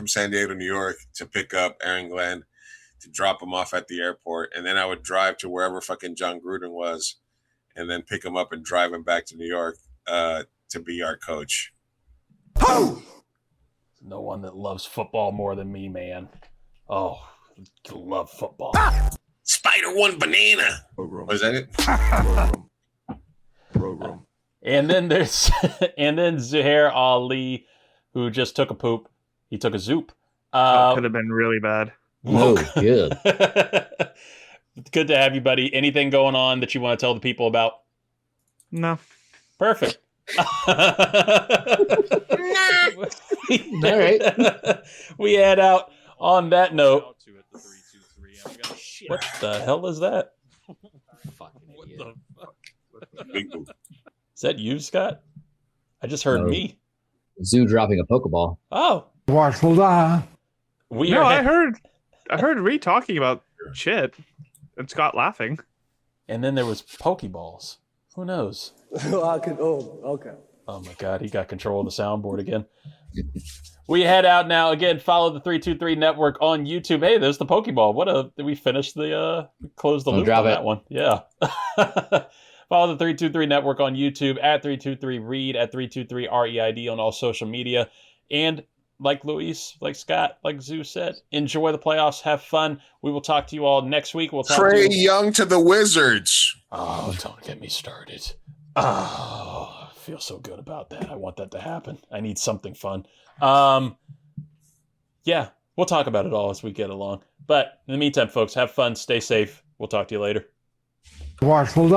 Speaker 4: San Diego to New York to pick up Aaron Glenn, to drop him off at the airport, and then I would drive to wherever fucking John Gruden was, and then pick him up and drive him back to New York to be our coach.
Speaker 1: Oh! No one that loves football more than me, man. Oh, I love football.
Speaker 4: Spider one banana. Was that it?
Speaker 1: Program. And then there's Zuhair Ali, who just took a poop. He took a zoop.
Speaker 2: Could have been really bad.
Speaker 3: Oh, good.
Speaker 1: Good to have you, buddy. Anything going on that you want to tell the people about?
Speaker 2: No.
Speaker 1: Perfect.
Speaker 3: All right.
Speaker 1: We head out on that note. What the hell is that?
Speaker 3: Fucking
Speaker 1: What
Speaker 3: idiot.
Speaker 1: the fuck? Is that you, Scott? I just heard me.
Speaker 3: Zoo dropping a Pokeball.
Speaker 1: Oh.
Speaker 2: I heard Reid talking about shit and Scott laughing.
Speaker 1: And then there was Pokeballs. Who knows?
Speaker 9: Okay.
Speaker 1: Oh my God, he got control of the soundboard again. We head out now. Again, follow the 323 Network on YouTube. Hey, there's the Pokeball. Did we finish close the loop on that one? Yeah. Follow the 323 Network on YouTube at 323 Reid at 323 REID on all social media. And like Luis, like Scott, like Zeus said, enjoy the playoffs. Have fun. We will talk to you all next week. We'll talk
Speaker 4: Trae Young to the Wizards.
Speaker 1: Oh, don't get me started. Oh, I feel so good about that. I want that to happen. I need something fun. Yeah, we'll talk about it all as we get along. But in the meantime, folks, have fun. Stay safe. We'll talk to you later.
Speaker 8: Watchful